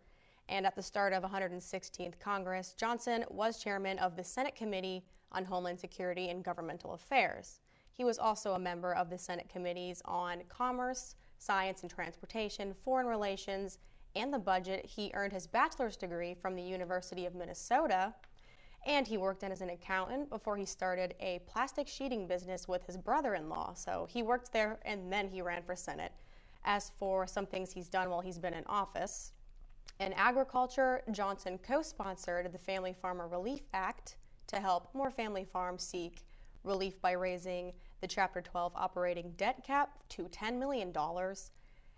And at the start of 116th Congress, Johnson was chairman of the Senate Committee on Homeland Security and Governmental Affairs. He was also a member of the Senate Committees on Commerce, Science and Transportation, Foreign Relations, and the Budget. He earned his bachelor's degree from the University of Minnesota, and he worked as an accountant before he started a plastic sheeting business with his brother-in-law. So he worked there, and then he ran for Senate. As for some things he's done while he's been in office, in agriculture, Johnson co-sponsored the Family Farmer Relief Act to help more family farms seek relief by raising the Chapter 12 operating debt cap to $10 million.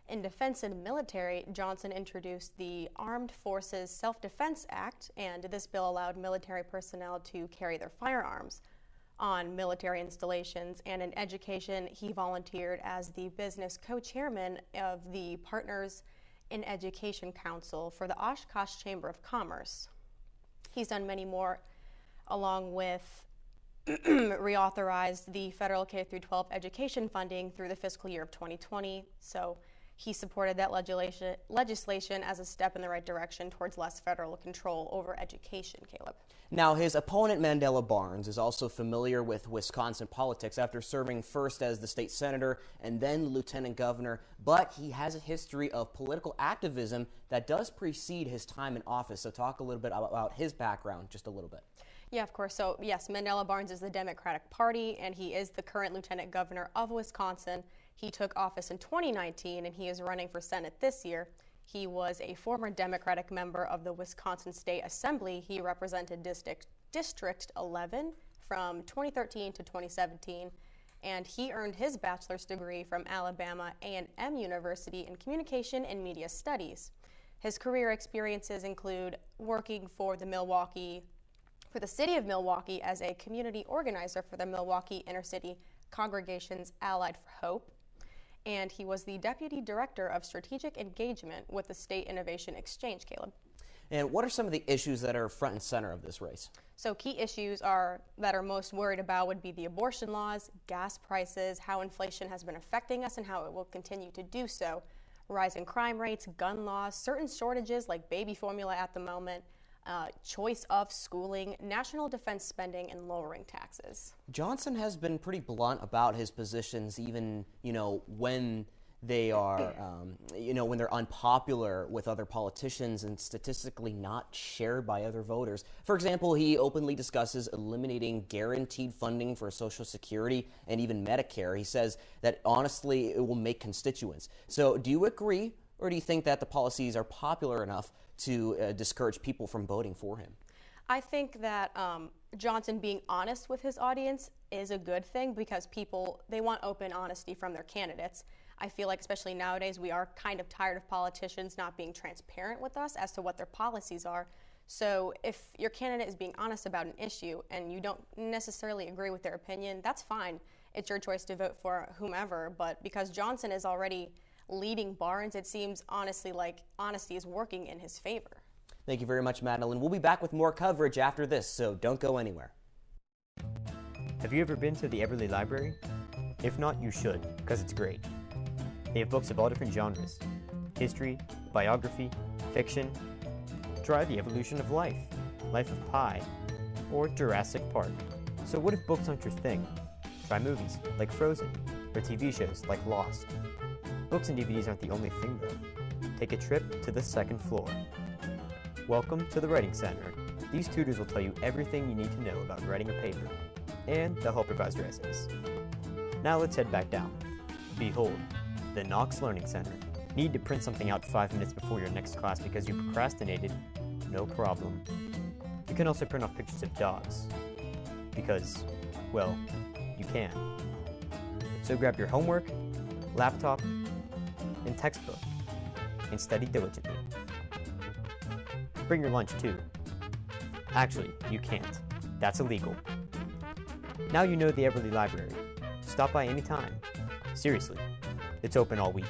In defense and military, Johnson introduced the Armed Forces Self-Defense Act, and this bill allowed military personnel to carry their firearms on military installations. And in education, he volunteered as the business co-chairman of the Partners in Education Council for the Oshkosh Chamber of Commerce. He's done many more, along with reauthorized the federal K-12 education funding through the fiscal year of 2020. So he supported that legislation as a step in the right direction towards less federal control over education, Caleb. Now, his opponent, Mandela Barnes, is also familiar with Wisconsin politics after serving first as the state senator and then lieutenant governor, but he has a history of political activism that does precede his time in office. So talk a little bit about his background, just a little bit. Yeah, of course. So, yes, Mandela Barnes is the Democratic Party, and he is the current lieutenant governor of Wisconsin. He took office in 2019, and he is running for Senate this year. He was a former Democratic member of the Wisconsin State Assembly. He represented District 11 from 2013 to 2017, and he earned his bachelor's degree from Alabama A&M University in Communication and Media Studies. His career experiences include working for the city of Milwaukee as a community organizer for the Milwaukee Intercity Congregations Allied for Hope. And he was the Deputy Director of Strategic Engagement with the State Innovation Exchange, Caleb. And what are some of the issues that are front and center of this race? So key issues that are most worried about would be the abortion laws, gas prices, how inflation has been affecting us and how it will continue to do so, rising crime rates, gun laws, certain shortages like baby formula at the moment, choice of schooling, national defense spending, and lowering taxes. Johnson has been pretty blunt about his positions, even, when they are, when they're unpopular with other politicians and statistically not shared by other voters. For example, he openly discusses eliminating guaranteed funding for Social Security and even Medicare. He says that, honestly, it will make constituents. So do you agree, or do you think that the policies are popular enough to discourage people from voting for him? I think that Johnson being honest with his audience is a good thing because they want open honesty from their candidates. I feel like especially nowadays we are kind of tired of politicians not being transparent with us as to what their policies are. So if your candidate is being honest about an issue and you don't necessarily agree with their opinion, that's fine. It's your choice to vote for whomever, but because Johnson is already leading Barnes, it seems honestly like honesty is working in his favor. Thank you very much, Madeline. We'll be back with more coverage after this, so don't go anywhere. Have you ever been to the Everly Library? If not, you should, because it's great. They have books of all different genres: history, biography, fiction. Try The Evolution of Life, Life of Pi, or Jurassic Park. So what if books aren't your thing? Try movies like Frozen, or TV shows like Lost. Books and DVDs aren't the only thing though. Take a trip to the second floor. Welcome to the Writing Center. These tutors will tell you everything you need to know about writing a paper, and they'll help revise your essays. Now let's head back down. Behold, the Knox Learning Center. Need to print something out 5 minutes before your next class because you procrastinated? No problem. You can also print off pictures of dogs. Because, well, you can. So grab your homework, laptop, and textbook, and study diligently. Bring your lunch too. Actually, you can't. That's illegal. Now you know the Everly Library. Stop by anytime. Seriously, it's open all week.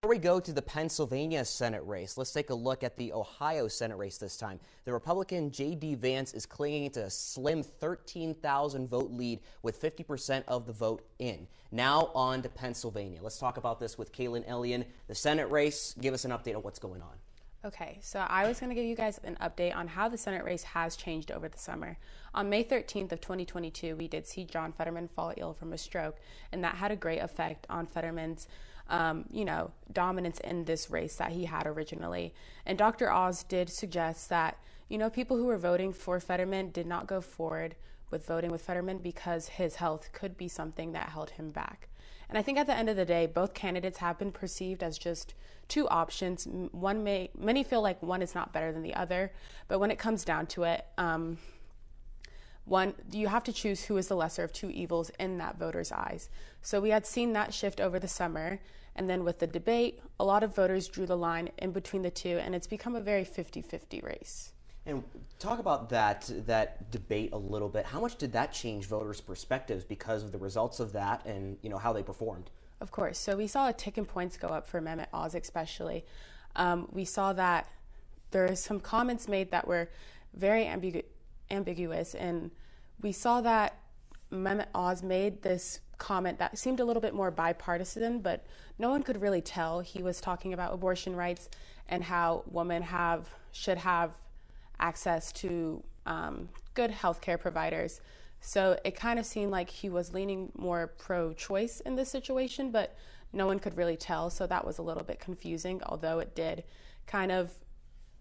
Before we go to the Pennsylvania Senate race, let's take a look at the Ohio Senate race this time. The Republican J.D. Vance is clinging to a slim 13,000 vote lead with 50% of the vote in. Now on to Pennsylvania. Let's talk about this with Kaylin Ellian. The Senate race, give us an update on what's going on. Okay, so I was going to give you guys an update on how the Senate race has changed over the summer. On May 13th of 2022, we did see John Fetterman fall ill from a stroke, and that had a great effect on Fetterman's dominance in this race that he had originally. And Dr. Oz did suggest that, people who were voting for Fetterman did not go forward with voting with Fetterman because his health could be something that held him back. And I think at the end of the day, both candidates have been perceived as just two options. Many feel like one is not better than the other, but when it comes down to it, one, you have to choose who is the lesser of two evils in that voter's eyes. So we had seen that shift over the summer, and then with the debate, a lot of voters drew the line in between the two, and it's become a very 50-50 race. And talk about that debate a little bit. How much did that change voters' perspectives because of the results of that and how they performed? Of course. So we saw a tick in points go up for Mehmet Oz especially. We saw that there are some comments made that were very ambiguous, and we saw that Mehmet Oz made this comment that seemed a little bit more bipartisan, but no one could really tell. He was talking about abortion rights and how women should have access to good healthcare providers. So it kind of seemed like he was leaning more pro-choice in this situation, but no one could really tell. So that was a little bit confusing, although it did kind of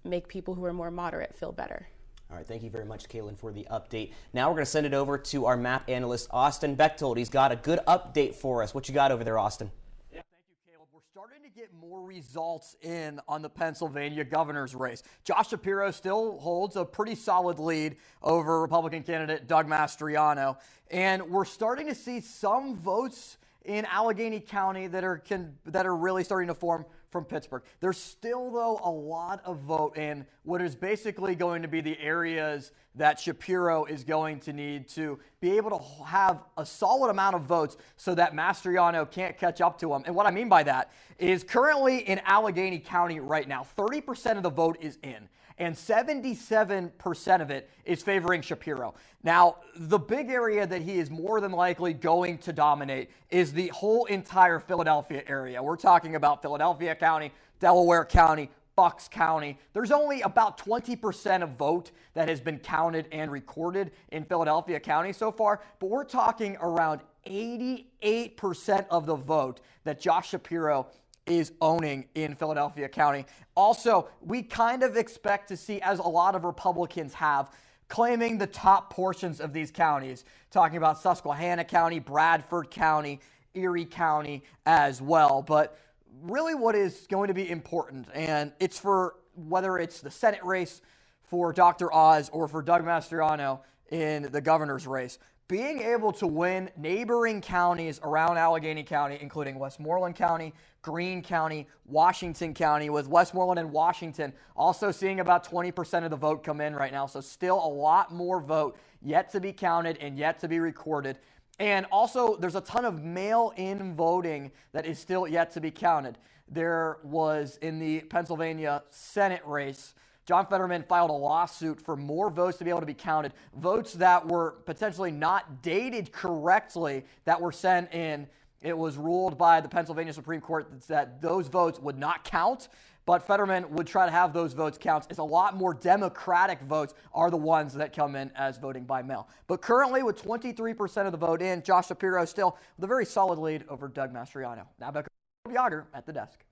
make people who are more moderate feel better. All right, thank you very much, Kaylin, for the update. Now we're going to send it over to our map analyst, Austin Bechtold. He's got a good update for us. What you got over there, Austin? Yeah, thank you, Caleb. We're starting to get more results in on the Pennsylvania governor's race. Josh Shapiro still holds a pretty solid lead over Republican candidate Doug Mastriano, and we're starting to see some votes in Allegheny County that are really starting to form from Pittsburgh. There's still, though, a lot of vote in what is basically going to be the areas that Shapiro is going to need to be able to have a solid amount of votes so that Mastriano can't catch up to him. And what I mean by that is currently in Allegheny County right now, 30% of the vote is in, and 77% of it is favoring Shapiro. Now, the big area that he is more than likely going to dominate is the whole entire Philadelphia area. We're talking about Philadelphia County, Delaware County, Bucks County. There's only about 20% of vote that has been counted and recorded in Philadelphia County so far, but we're talking around 88% of the vote that Josh Shapiro is owning in Philadelphia County. Also, we kind of expect to see, as a lot of Republicans have, claiming the top portions of these counties, talking about Susquehanna County, Bradford County, Erie County as well. But really what is going to be important, and it's for whether it's the Senate race for Dr. Oz or for Doug Mastriano in the governor's race, being able to win neighboring counties around Allegheny County, including Westmoreland County, Greene County, Washington County, with Westmoreland and Washington also seeing about 20% of the vote come in right now. So still a lot more vote yet to be counted and yet to be recorded. And also there's a ton of mail-in voting that is still yet to be counted. There was in the Pennsylvania Senate race, John Fetterman filed a lawsuit for more votes to be able to be counted, votes that were potentially not dated correctly that were sent in. It was ruled by the Pennsylvania Supreme Court that those votes would not count, but Fetterman would try to have those votes count. It's a lot more Democratic votes are the ones that come in as voting by mail. But currently, with 23% of the vote in, Josh Shapiro still with a very solid lead over Doug Mastriano. Now back to Yager at the desk.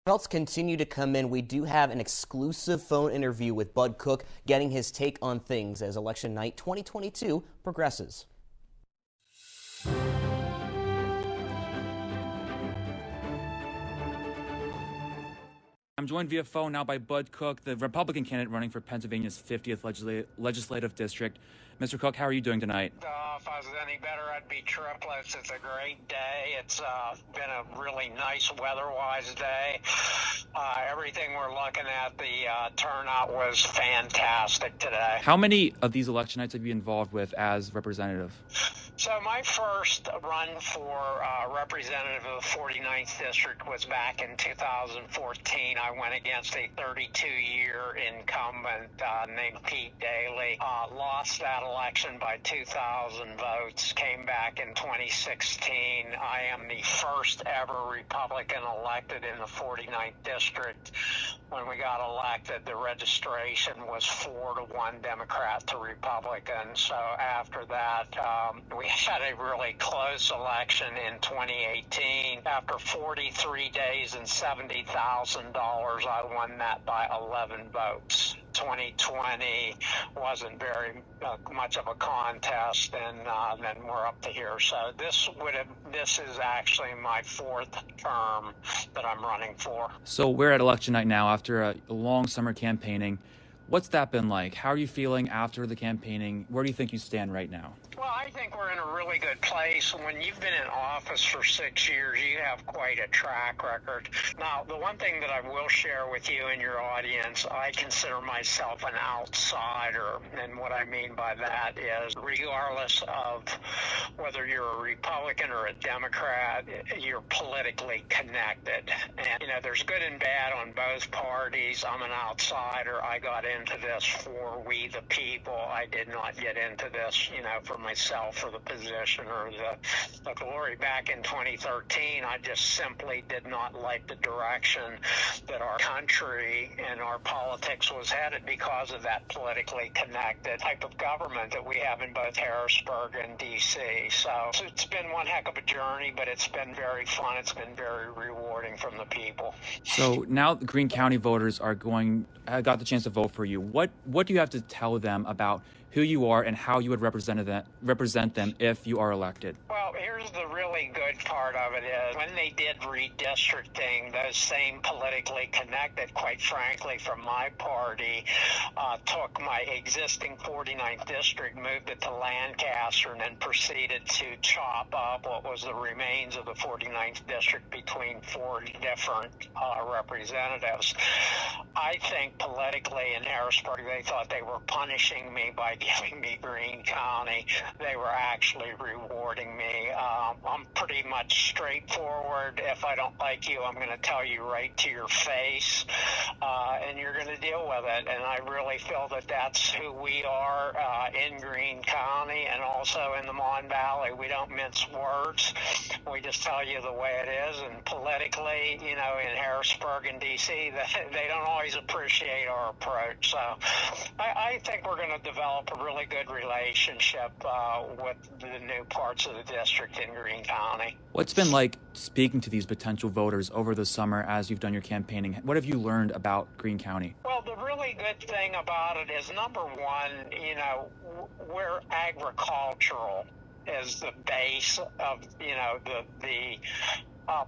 Results continue to come in. We do have an exclusive phone interview with Bud Cook, getting his take on things as election night 2022 progresses. I'm joined via phone now by Bud Cook, the Republican candidate running for Pennsylvania's 50th legislative district. Mr. Cook, how are you doing tonight? If I was any better, I'd be triplets. It's a great day. It's been a really nice weather-wise day. Everything we're looking at, the turnout was fantastic today. How many of these election nights have you been involved with as representative? So my first run for representative of the 49th district was back in 2014. I went against a 32-year incumbent named Pete Daly. Lost that election by 2,000 votes. Came back in 2016. I am the first ever Republican elected in the 49th district. When we got elected, the registration was 4-1 Democrat to Republican. So after that, we had a really close election in 2018. After 43 days and $70,000, I won that by 11 votes. 2020 wasn't very much of a contest, and then we're up to here. So this is actually my fourth term that I'm running for. So we're at election night now after a long summer campaigning. What's that been like? How are you feeling after the campaigning? Where do you think you stand right now? Well, I think we're in a really good place. When you've been in office for 6 years, you have quite a track record. Now, the one thing that I will share with you and your audience, I consider myself an outsider. And what I mean by that is, regardless of whether you're a Republican or a Democrat, you're politically connected. And, there's good and bad on both parties. I'm an outsider. I got into this for we the people. I did not get into this, for myself or the position or the glory. Back in 2013, I just simply did not like the direction that our country and our politics was headed because of that politically connected type of government that we have in both Harrisburg and D.C. So it's been one heck of a journey, but it's been very fun. It's been very rewarding from the people. So now the Greene County voters got the chance to vote for you. What do you have to tell them about who you are and how you would represent them if you are elected? Well, here's the really good part of it is when they did redistricting, those same politically connected, quite frankly, from my party, took my existing 49th district, moved it to Lancaster, and then proceeded to chop up what was the remains of the 49th district between 4 different representatives. I think politically in Harrisburg, they thought they were punishing me by giving me Greene County. They were actually rewarding me. I'm pretty much straightforward. If I don't like you, I'm going to tell you right to your face, and you're going to deal with it. And I really feel that that's who we are in Greene County and also in the Mon Valley. We don't mince words. We just tell you the way it is. And politically, in Harrisburg and D.C., they don't always appreciate our approach. So I think we're going to develop a really good relationship with the new parts of the district in Greene County. What's been like speaking to these potential voters over the summer as you've done your campaigning? What have you learned about Greene County? Well, the really good thing about it is, number one, we're agricultural is the base of, the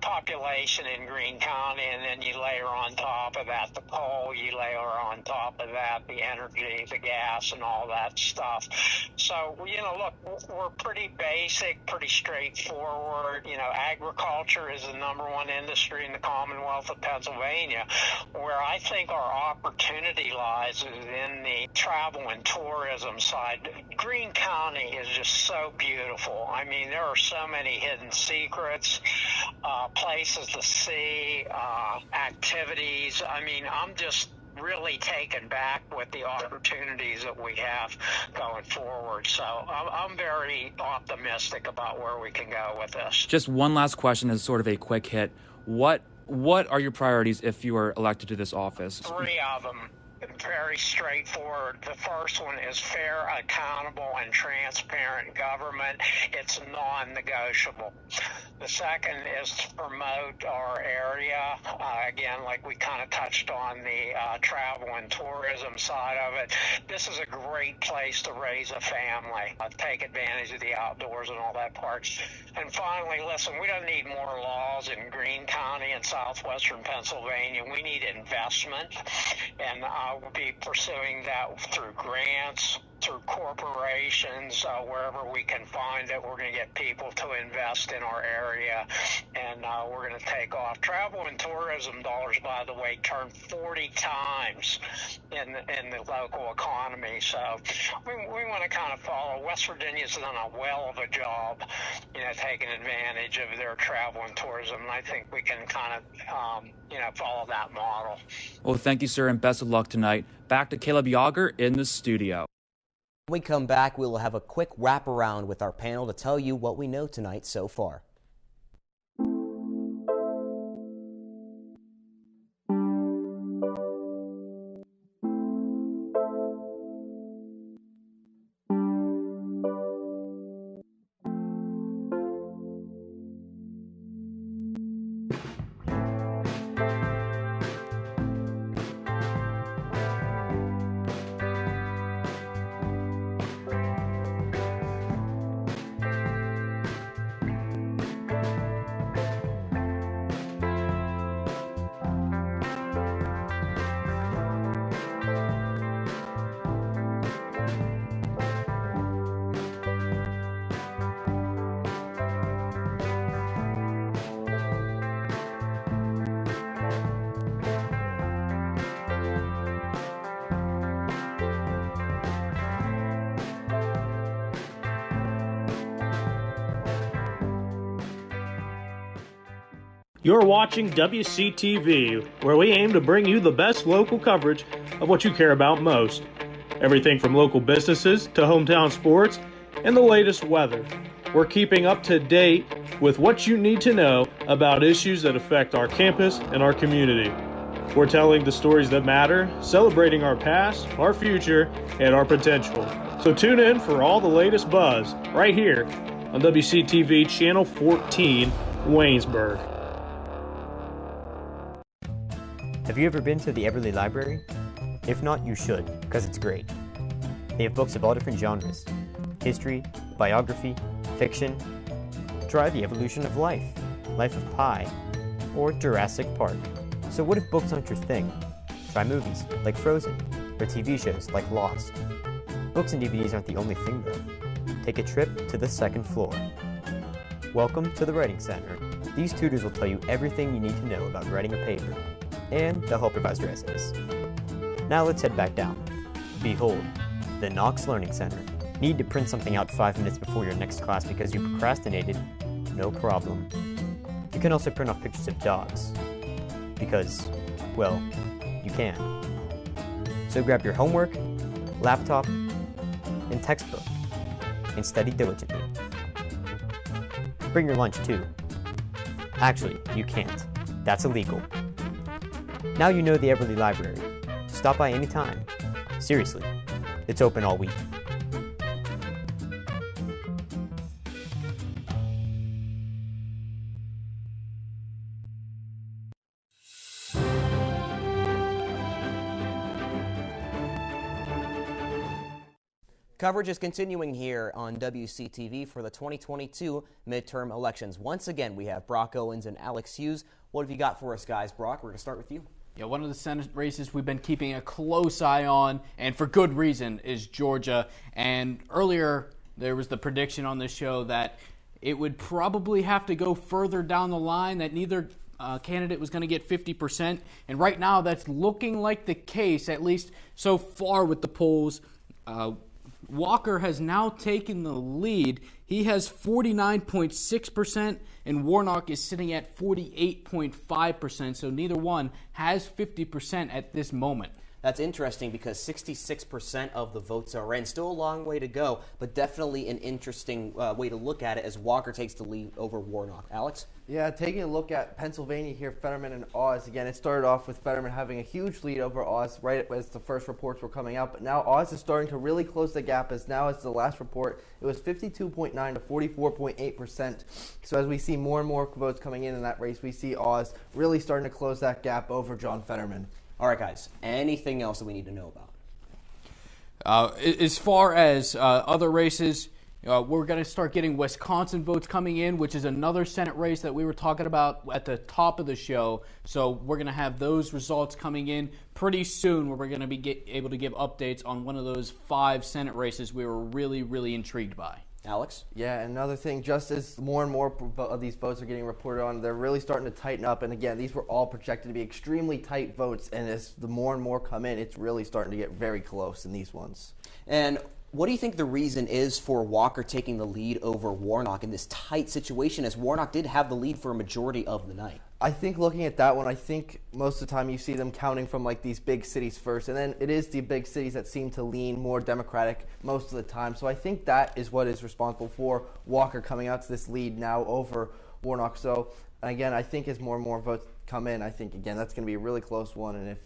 population in Greene County, and then you layer on top of that the coal, you layer on top of that the energy, the gas, and all that stuff. So, look, we're pretty basic, pretty straightforward. Agriculture is the #1 industry in the Commonwealth of Pennsylvania. Where I think our opportunity lies is in the travel and tourism side. Greene County is just so beautiful. I mean, there are so many hidden secrets. Places to see, activities. I mean, I'm just really taken back with the opportunities that we have going forward. So I'm very optimistic about where we can go with this. Just one last question as sort of a quick hit. What are your priorities if you are elected to this office? 3 of them. Very straightforward. The first one is fair, accountable, and transparent government. It's non-negotiable. The second is to promote our area. Again, like we kind of touched on the travel and tourism side of it. This is a great place to raise a family, take advantage of the outdoors and all that part. And finally, listen, we don't need more laws in Greene County and southwestern Pennsylvania. We need investment, and we'll be pursuing that through grants, through corporations, wherever we can find it. We're going to get people to invest in our area, and we're going to take off. Travel and tourism dollars, by the way, turn 40 times in the local economy. So we want to kind of follow. West Virginia's done a well of a job, taking advantage of their travel and tourism, and I think we can kind of, follow that model. Well, thank you, sir, and best of luck tonight. Back to Caleb Yager in the studio. When we come back, we will have a quick wraparound with our panel to tell you what we know tonight so far. You're watching WCTV, where we aim to bring you the best local coverage of what you care about most. Everything from local businesses to hometown sports and the latest weather. We're keeping up to date with what you need to know about issues that affect our campus and our community. We're telling the stories that matter, celebrating our past, our future, and our potential. So tune in for all the latest buzz right here on WCTV Channel 14, Waynesburg. Have you ever been to the Everly Library? If not, you should, because it's great. They have books of all different genres: history, biography, fiction. Try The Evolution of Life, Life of Pi, or Jurassic Park. So what if books aren't your thing? Try movies like Frozen, or TV shows like Lost. Books and DVDs aren't the only thing though. Take a trip to the second floor. Welcome to the Writing Center. These tutors will tell you everything you need to know about writing a paper, and they'll help revise your essays. Now let's head back down. Behold, the Knox Learning Center. Need to print something out 5 minutes before your next class because you procrastinated? No problem. You can also print off pictures of dogs. Because, well, you can. So grab your homework, laptop, and textbook, and study diligently. Bring your lunch too. Actually, you can't. That's illegal. Now you know the Everly Library. Stop by anytime. Seriously, it's open all week. Coverage is continuing here on WCTV for the 2022 midterm elections. Once again, we have Brock Owens and Alex Hughes. What have you got for us, guys? Brock, we're going to start with you. Yeah, one of the Senate races we've been keeping a close eye on, and for good reason, is Georgia. And earlier, there was the prediction on this show that it would probably have to go further down the line, that neither candidate was going to get 50%. And right now, that's looking like the case, at least so far with the polls. Walker has now taken the lead. He has 49.6%, and Warnock is sitting at 48.5%, so neither one has 50% at this moment. That's interesting because 66% of the votes are in. Still a long way to go, but definitely an interesting way to look at it as Walker takes the lead over Warnock. Alex? Yeah, taking a look at Pennsylvania here, Fetterman and Oz. Again, it started off with Fetterman having a huge lead over Oz right as the first reports were coming out, but now Oz is starting to really close the gap as now as the last report, it was 52.9 to 44.8%. So as we see more and more votes coming in that race, we see Oz really starting to close that gap over John Fetterman. All right, guys, anything else that we need to know about? As far as other races, we're going to start getting Wisconsin votes coming in, which is another Senate race that we were talking about at the top of the show. So we're going to have those results coming in pretty soon, where we're going to be able to give updates on one of those 5 Senate races we were really, really intrigued by. Alex? Yeah, another thing, just as more and more of these votes are getting reported on, they're really starting to tighten up. And again, these were all projected to be extremely tight votes. And as the more and more come in, it's really starting to get very close in these ones. And what do you think the reason is for Walker taking the lead over Warnock in this tight situation, as Warnock did have the lead for a majority of the night? I think looking at that one, I think most of the time you see them counting from like these big cities first, and then it is the big cities that seem to lean more Democratic most of the time. So I think that is what is responsible for Walker coming out to this lead now over Warnock. So again, I think as more and more votes come in, I think again that's going to be a really close one, and if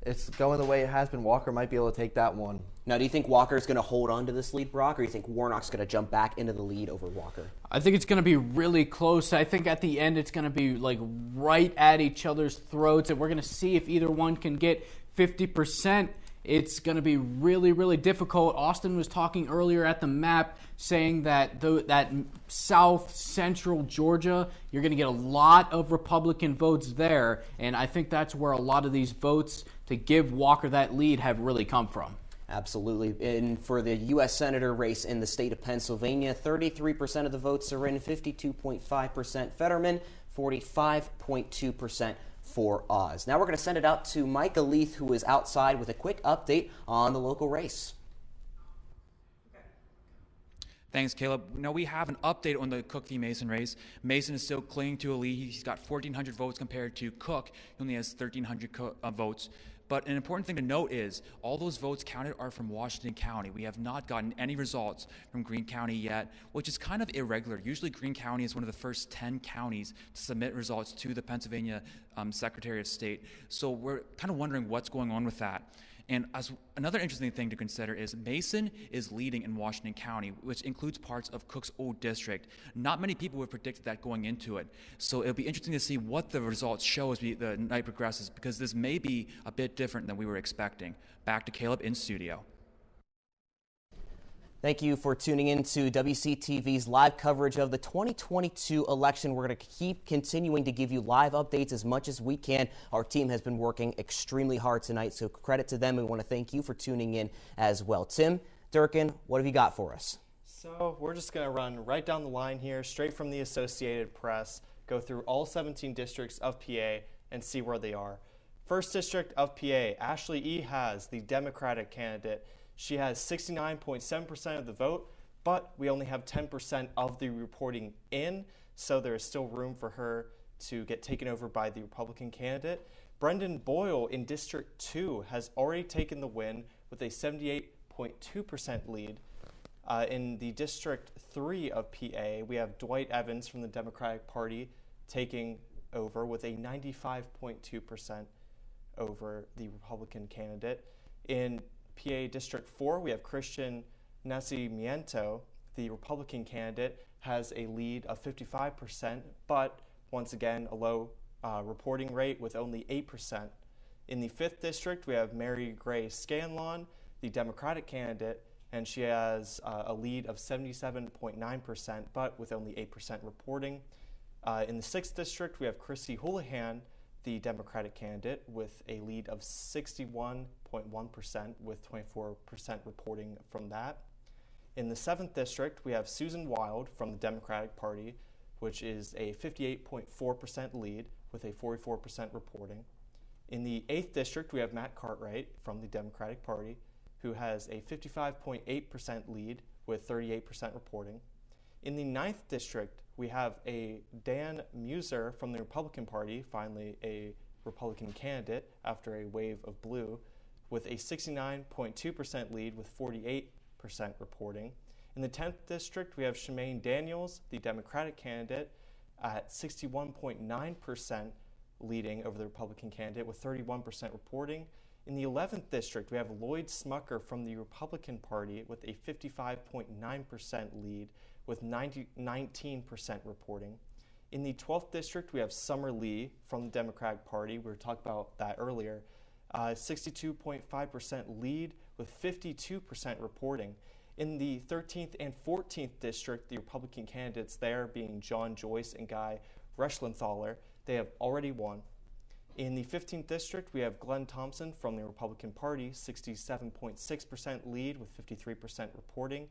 it's going the way it has been, Walker might be able to take that one. Now, do you think Walker's going to hold on to this lead, Brock, or do you think Warnock's going to jump back into the lead over Walker? I think it's going to be really close. I think at the end it's going to be like right at each other's throats, and we're going to see if either one can get 50%. It's going to be really, really difficult. Austin was talking earlier at the map saying that that south central Georgia, you're going to get a lot of Republican votes there, and I think that's where a lot of these votes to give Walker that lead have really come from. Absolutely. And for the U.S. Senator race in the state of Pennsylvania, 33% of the votes are in, 52.5% Fetterman, 45.2% for Oz. Now we're going to send it out to Micah Leith, who is outside with a quick update on the local race. Thanks, Caleb. Now we have an update on the Cook v. Mason race. Mason is still clinging to a lead. He's got 1,400 votes compared to Cook, who only has 1,300 votes. But an important thing to note is all those votes counted are from Washington County. We have not gotten any results from Greene County yet, which is kind of irregular. Usually Greene County is one of the first 10 counties to submit results to the Pennsylvania Secretary of State. So we're kind of wondering what's going on with that. And as another interesting thing to consider is Mason is leading in Washington County, which includes parts of Cook's old district. Not many people would have predicted that going into it. So it'll be interesting to see what the results show as the night progresses, because this may be a bit different than we were expecting. Back to Caleb in studio. Thank you for tuning in to WCTV's live coverage of the 2022 election. We're going to keep continuing to give you live updates as much as we can. Our team has been working extremely hard tonight, so credit to them. We want to thank you for tuning in as well. Tim, Durkin, what have you got for us? So we're just going to run right down the line here, straight from the Associated Press, go through all 17 districts of PA and see where they are. First district of PA, Ashley E. has the Democratic candidate. She has 69.7% of the vote, but we only have 10% of the reporting in, so there is still room for her to get taken over by the Republican candidate. Brendan Boyle in District 2 has already taken the win with a 78.2% lead. In the District 3 of PA, we have Dwight Evans from the Democratic Party taking over with a 95.2% over the Republican candidate. In PA District 4, we have Christian Nacimiento. The Republican candidate has a lead of 55%, but once again, a low reporting rate with only 8%. In the 5th District, we have Mary Gray Scanlon, the Democratic candidate, and she has a lead of 77.9%, but with only 8% reporting. In the 6th District, we have Chrissy Houlihan, the Democratic candidate, with a lead of 61.1% with 24% reporting from that. In the 7th District, we have Susan Wild from the Democratic Party, which is a 58.4% lead with a 44% reporting. In the 8th District, we have Matt Cartwright from the Democratic Party, who has a 55.8% lead with 38% reporting. In the 9th District, we have a Dan Muser from the Republican Party, finally a Republican candidate after a wave of blue, with a 69.2% lead with 48% reporting. In the 10th District, we have Shemaine Daniels, the Democratic candidate, at 61.9% leading over the Republican candidate with 31% reporting. In the 11th District, we have Lloyd Smucker from the Republican Party with a 55.9% lead with 19% reporting. In the 12th District, we have Summer Lee from the Democratic Party. We were talking about that earlier. 62.5% lead with 52% reporting. In the 13th and 14th District, the Republican candidates there being John Joyce and Guy Reschlenthaler, they have already won. In the 15th District, we have Glenn Thompson from the Republican Party, 67.6% lead with 53% reporting.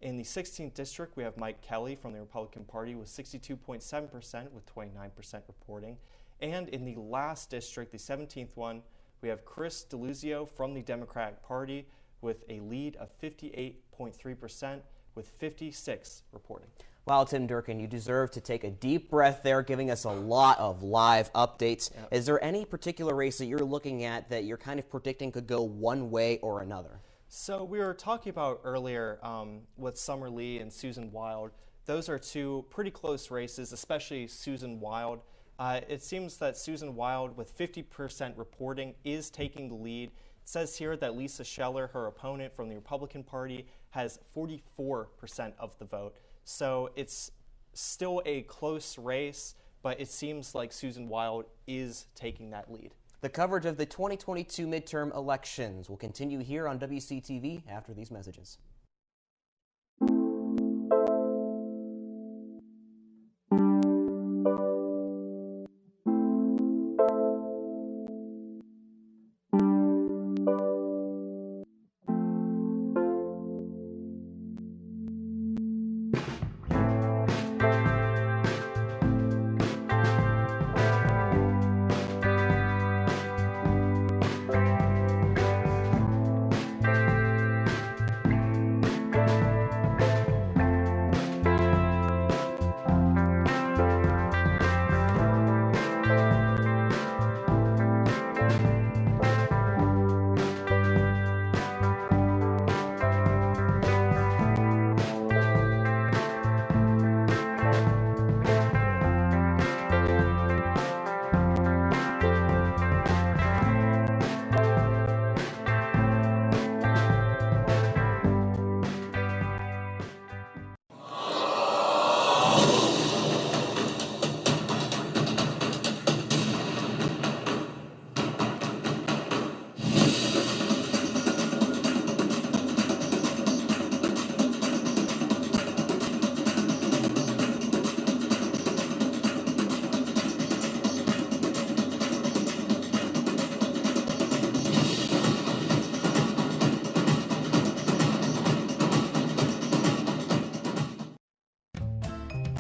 In the 16th District, we have Mike Kelly from the Republican Party with 62.7% with 29% reporting. And in the last district, the 17th one, we have Chris DeLuzio from the Democratic Party with a lead of 58.3% with 56 reporting. Wow, Tim Durkin, you deserve to take a deep breath there, giving us a lot of live updates. Yep. Is there any particular race that you're looking at that you're kind of predicting could go one way or another? So we were talking about earlier with Summer Lee and Susan Wild. Those are two pretty close races, especially Susan Wild. It seems that Susan Wild, with 50% reporting, is taking the lead. It says here that Lisa Scheller, her opponent from the Republican Party, has 44% of the vote. So it's still a close race, but it seems like Susan Wild is taking that lead. The coverage of the 2022 midterm elections will continue here on WCTV after these messages.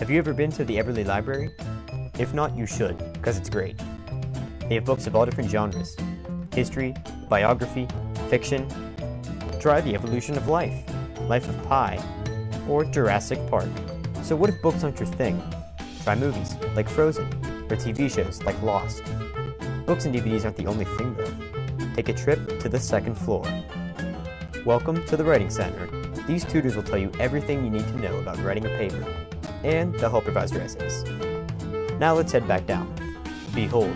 Have you ever been to the Everly Library? If not, you should, because it's great. They have books of all different genres: history, biography, fiction. Try The Evolution of Life, Life of Pi, or Jurassic Park. So what if books aren't your thing? Try movies like Frozen, or TV shows like Lost. Books and DVDs aren't the only thing though. Take a trip to the second floor. Welcome to the Writing Center. These tutors will tell you everything you need to know about writing a paper, and they'll help revise your essays. Now let's head back down. Behold,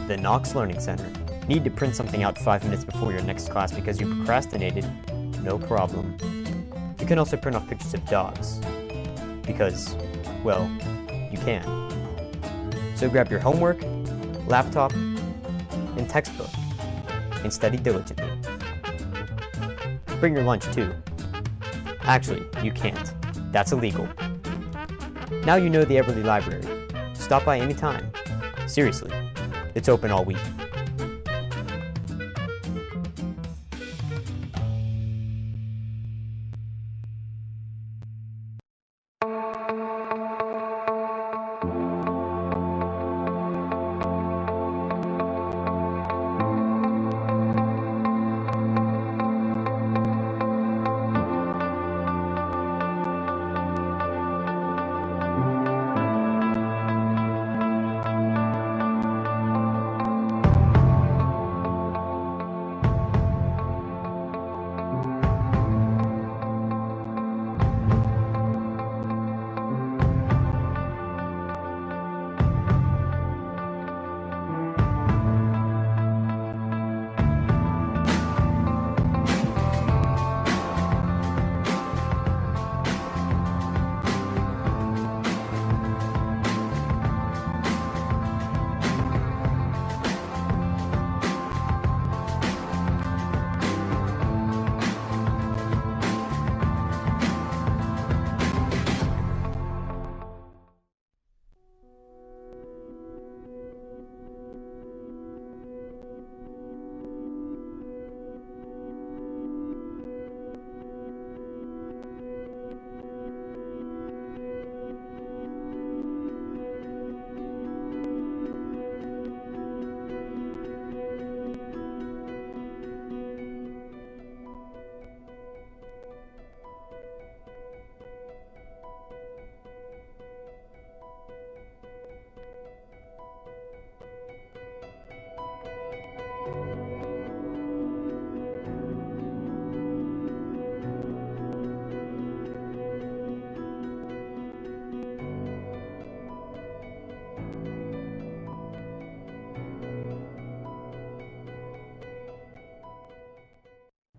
the Knox Learning Center. Need to print something out 5 minutes before your next class because you procrastinated? No problem. You can also print off pictures of dogs. Because, well, you can. So grab your homework, laptop, and textbook, and study diligently. Bring your lunch too. Actually, you can't. That's illegal. Now you know the Everly Library. Stop by anytime. Seriously, it's open all week.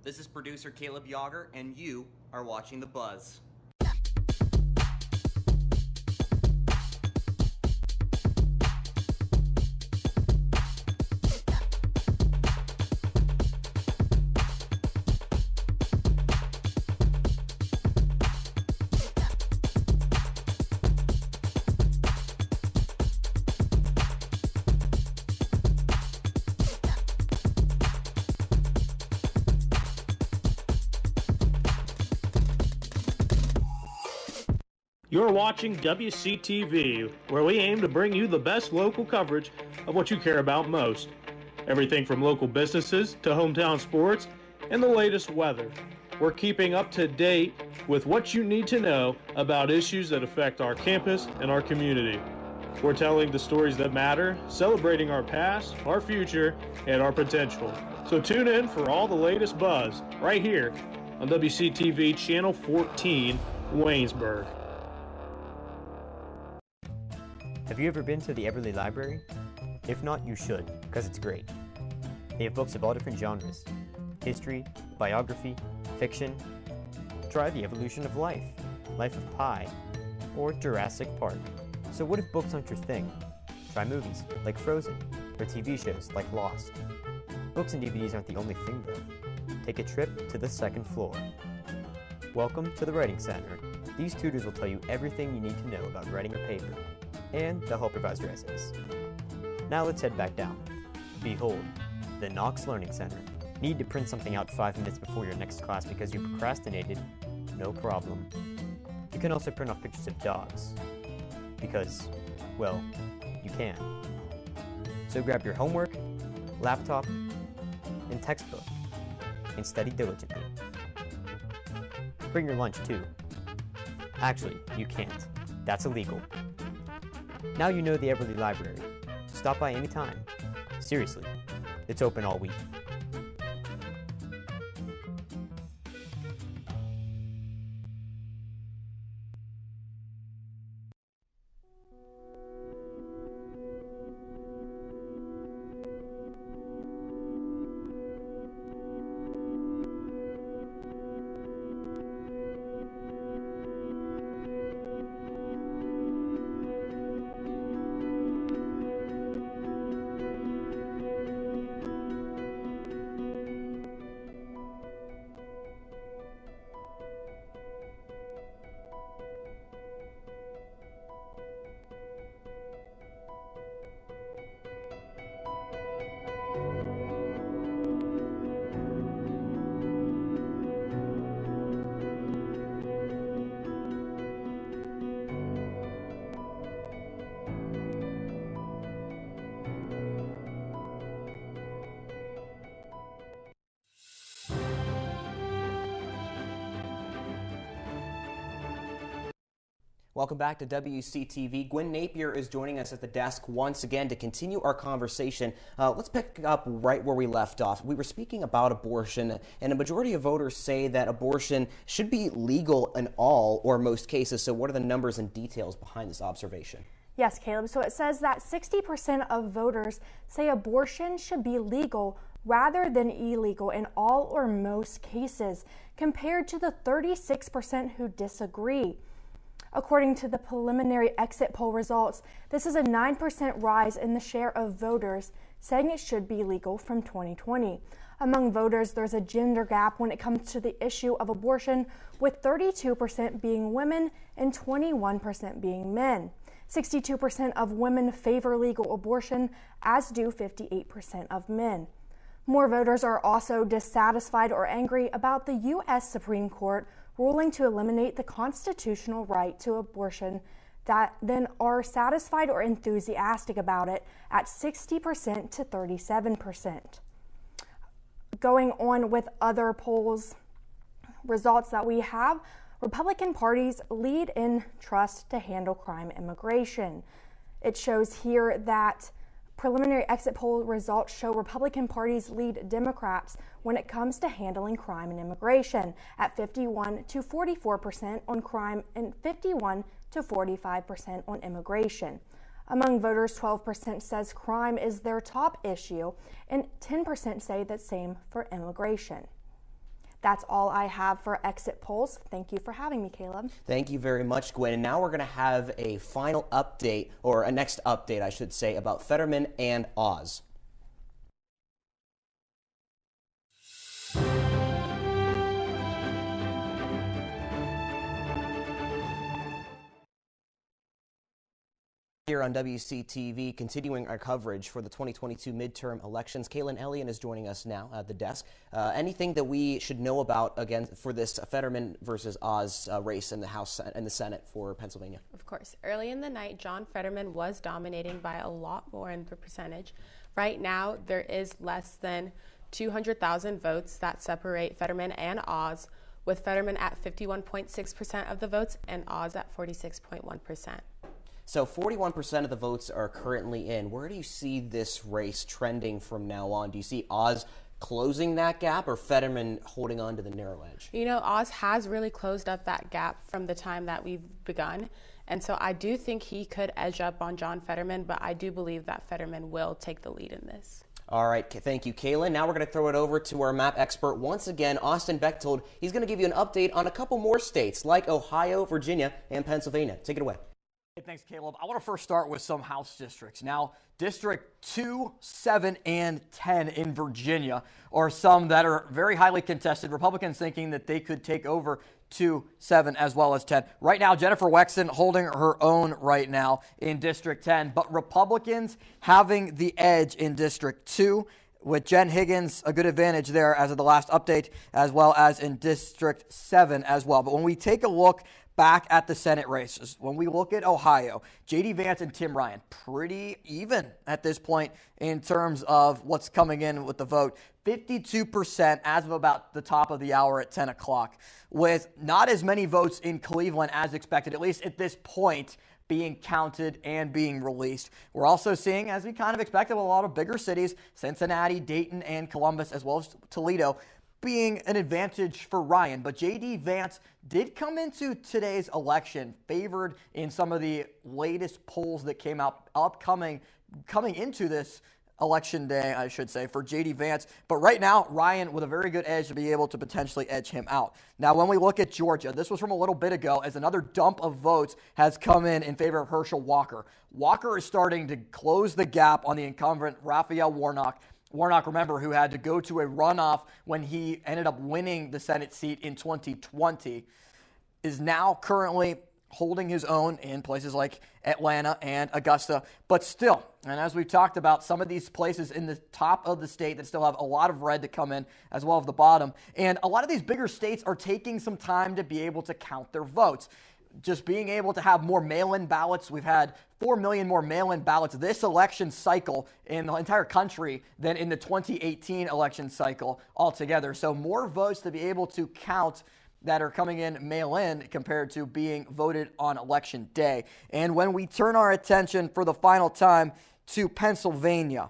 This is producer Caleb Yager, and you are watching The Buzz. You're watching WCTV, where we aim to bring you the best local coverage of what you care about most. Everything from local businesses to hometown sports and the latest weather. We're keeping up to date with what you need to know about issues that affect our campus and our community. We're telling the stories that matter, celebrating our past, our future, and our potential. So tune in for all the latest buzz right here on WCTV Channel 14, Waynesburg. Have you ever been to the Everly Library? If not, you should, because it's great. They have books of all different genres: history, biography, fiction. Try The Evolution of Life, Life of Pi, or Jurassic Park. So what if books aren't your thing? Try movies like Frozen, or TV shows like Lost. Books and DVDs aren't the only thing though. Take a trip to the second floor. Welcome to the Writing Center. These tutors will tell you everything you need to know about writing a paper, and they'll help revise your essays. Now let's head back down. Behold, the Knox Learning Center. Need to print something out 5 minutes before your next class because you procrastinated? No problem. You can also print off pictures of dogs. because, well, you can. So grab your homework, laptop, and textbook and study diligently. Bring your lunch too. Actually, you can't. That's illegal. Now you know the Everly Library. Stop by anytime. Seriously, it's open all week. Welcome back to WCTV. Gwen Napier is joining us at the desk once again to continue our conversation. Let's pick up right where we left off. We were speaking about abortion, and a majority of voters say that abortion should be legal in all or most cases. So what are the numbers and details behind this observation? Yes, Caleb. So it says that 60% of voters say abortion should be legal rather than illegal in all or most cases, compared to the 36% who disagree. According to the preliminary exit poll results, this is a 9% rise in the share of voters saying it should be legal from 2020. Among voters, there's a gender gap when it comes to the issue of abortion, with 32% being women and 21% being men. 62% of women favor legal abortion, as do 58% of men. More voters are also dissatisfied or angry about the U.S. Supreme Court ruling to eliminate the constitutional right to abortion than are satisfied or enthusiastic about it at 60% to 37%. Going on with other polls results that we have, Republican parties lead in trust to handle crime immigration. It shows here that preliminary exit poll results show Republican parties lead Democrats when it comes to handling crime and immigration at 51 to 44% on crime and 51 to 45% on immigration. Among voters, 12% says crime is their top issue and 10% say the same for immigration. That's all I have for exit polls. Thank you for having me, Caleb. Thank you very much, Gwen. And now we're going to have a final update, or a next update, I should say, about Fetterman and Oz. Here on WCTV, continuing our coverage for the 2022 midterm elections. Kaylin Elliott is joining us now at the desk. Anything that we should know about, again, for this Fetterman versus Oz race in the House and the Senate for Pennsylvania? Of course. Early in the night, John Fetterman was dominating by a lot more in the percentage. Right now, there is less than 200,000 votes that separate Fetterman and Oz, with Fetterman at 51.6% of the votes and Oz at 46.1%. So 41% of the votes are currently in. Where do you see this race trending from now on? Do you see Oz closing that gap or Fetterman holding on to the narrow edge? You know, Oz has really closed up that gap from the time that we've begun. And so I do think he could edge up on John Fetterman, but I do believe that Fetterman will take the lead in this. All right, thank you, Kaylin. Now we're going to throw it over to our map expert once again, Austin Bechtold. He's going to give you an update on a couple more states like Ohio, Virginia, and Pennsylvania. Take it away. Hey, thanks, Caleb. I want to first start with some House districts. Now, District 2, 7, and 10 in Virginia are some that are very highly contested. Republicans thinking that they could take over 2, 7, as well as 10. Right now, Jennifer Wexton holding her own right now in District 10, but Republicans having the edge in District 2, with Jen Higgins a good advantage there as of the last update, as well as in District 7 as well. But when we take a look back at the Senate races. When we look at Ohio, J.D. Vance and Tim Ryan, pretty even at this point in terms of what's coming in with the vote. 52% as of about the top of the hour at 10 o'clock, with not as many votes in Cleveland as expected, at least at this point, being counted and being released. We're also seeing, as we kind of expected, a lot of bigger cities, Cincinnati, Dayton, and Columbus, as well as Toledo, being an advantage for Ryan. But J.D. Vance did come into today's election favored in some of the latest polls that came out coming into this election day, I should say, for J.D. Vance. But right now, Ryan with a very good edge to be able to potentially edge him out. Now, when we look at Georgia, this was from a little bit ago as another dump of votes has come in favor of Herschel Walker. Walker is starting to close the gap on the incumbent Raphael Warnock. Warnock, remember, who had to go to a runoff when he ended up winning the Senate seat in 2020, is now currently holding his own in places like Atlanta and Augusta. But still, and as we've talked about, some of these places in the top of the state that still have a lot of red to come in, as well as the bottom. And a lot of these bigger states are taking some time to be able to count their votes. Just being able to have more mail-in ballots. We've had 4 million more mail-in ballots this election cycle in the entire country than in the 2018 election cycle altogether. So more votes to be able to count that are coming in mail-in compared to being voted on election day. And when we turn our attention for the final time to Pennsylvania,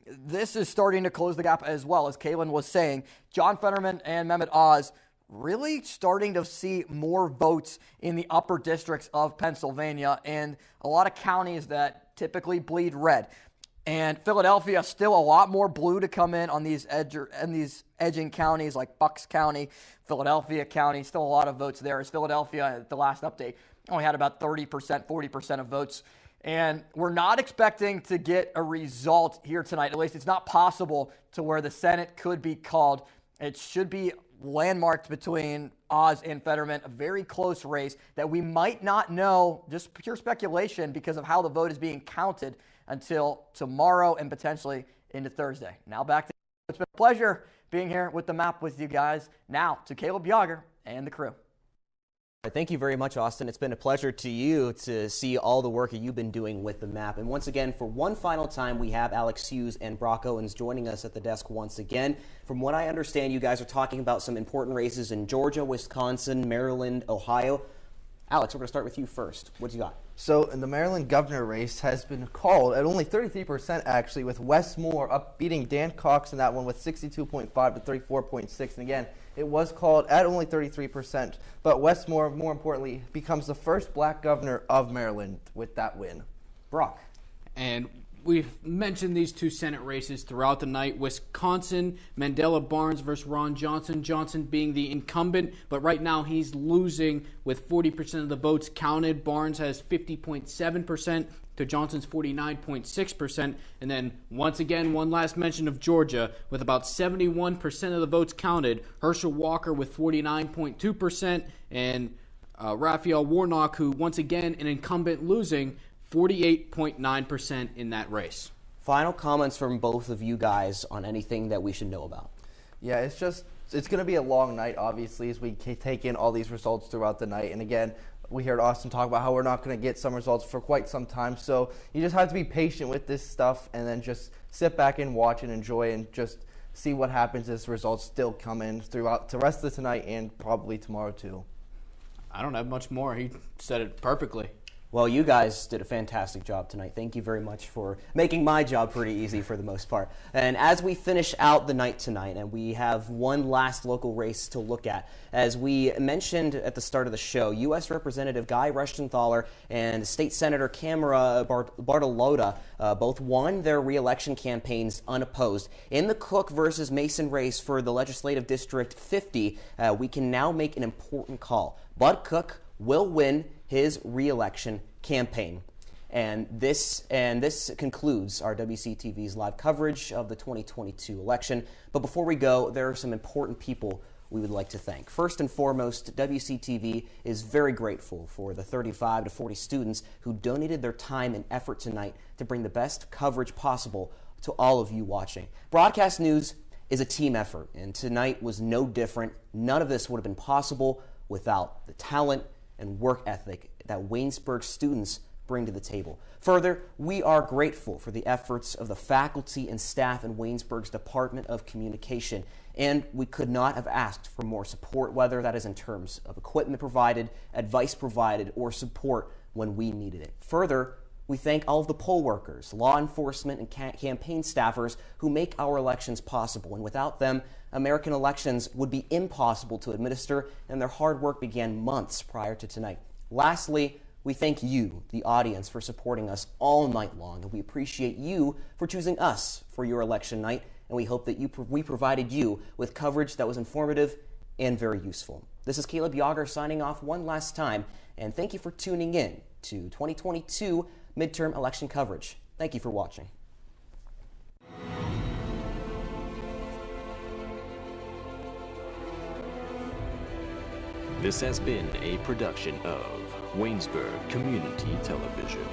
this is starting to close the gap as well. As Kaylin was saying, John Fetterman and Mehmet Oz really starting to see more votes in the upper districts of Pennsylvania and a lot of counties that typically bleed red. And Philadelphia, still a lot more blue to come in on these edging counties like Bucks County, Philadelphia County. Still a lot of votes there, as Philadelphia, at the last update, only had about 30%, 40% of votes. And we're not expecting to get a result here tonight. At least it's not possible to where the Senate could be called. It should be landmarked between Oz and Fetterman, a very close race that we might not know, just pure speculation, because of how the vote is being counted until tomorrow and potentially into Thursday. Now back to it's been a pleasure being here with the map with you guys. Now to Caleb Yager and the crew. Thank you very much, Austin. It's been a pleasure to you to see all the work that you've been doing with the map. And once again, for one final time, we have Alex Hughes and Brock Owens joining us at the desk once again. From what I understand, you guys are talking about some important races in Georgia, Wisconsin, Maryland, Ohio. Alex, we're going to start with you first. What do you got? So, in the Maryland governor race has been called at only 33%, actually, with Wes Moore beating Dan Cox in that one with 62.5 to 34.6. And again, it was called at only 33%. But Wes Moore, more importantly, becomes the first black governor of Maryland with that win. Brock. And we've mentioned these two Senate races throughout the night. Wisconsin, Mandela Barnes versus Ron Johnson. Johnson being the incumbent, but right now he's losing with 40% of the votes counted. Barnes has 50.7% to Johnson's 49.6%. And then once again, one last mention of Georgia with about 71% of the votes counted. Herschel Walker with 49.2% and Raphael Warnock, who once again an incumbent, losing 48.9% in that race. Final comments from both of you guys on anything that we should know about. Yeah, it's going to be a long night, obviously, as we take in all these results throughout the night. And again, we heard Austin talk about how we're not going to get some results for quite some time. So you just have to be patient with this stuff and then just sit back and watch and enjoy and just see what happens as results still come in throughout the rest of tonight and probably tomorrow too. I don't have much more. He said it perfectly. Well, you guys did a fantastic job tonight. Thank you very much for making my job pretty easy for the most part. And as we finish out the night tonight, and we have one last local race to look at, as we mentioned at the start of the show, U.S. Representative Guy Reschenthaler and State Senator Camara Bartolotta both won their re-election campaigns unopposed. In the Cook versus Mason race for the Legislative District 50, we can now make an important call. Bud Cook will win his re-election campaign. And this concludes our WCTV's live coverage of the 2022 election. But before we go, there are some important people we would like to thank. First and foremost, WCTV is very grateful for the 35 to 40 students who donated their time and effort tonight to bring the best coverage possible to all of you watching. Broadcast news is a team effort, and tonight was no different. None of this would have been possible without the talent and work ethic that Waynesburg students bring to the table. Further, we are grateful for the efforts of the faculty and staff in Waynesburg's Department of Communication, and we could not have asked for more support, whether that is in terms of equipment provided, advice provided, or support when we needed it. Further, we thank all of the poll workers, law enforcement, and campaign staffers who make our elections possible, and without them, American elections would be impossible to administer, and their hard work began months prior to tonight. Lastly, we thank you, the audience, for supporting us all night long, and we appreciate you for choosing us for your election night, and we hope that we provided you with coverage that was informative and very useful. This is Caleb Yager signing off one last time, and thank you for tuning in to 2022 midterm election coverage. Thank you for watching. This has been a production of Waynesburg Community Television.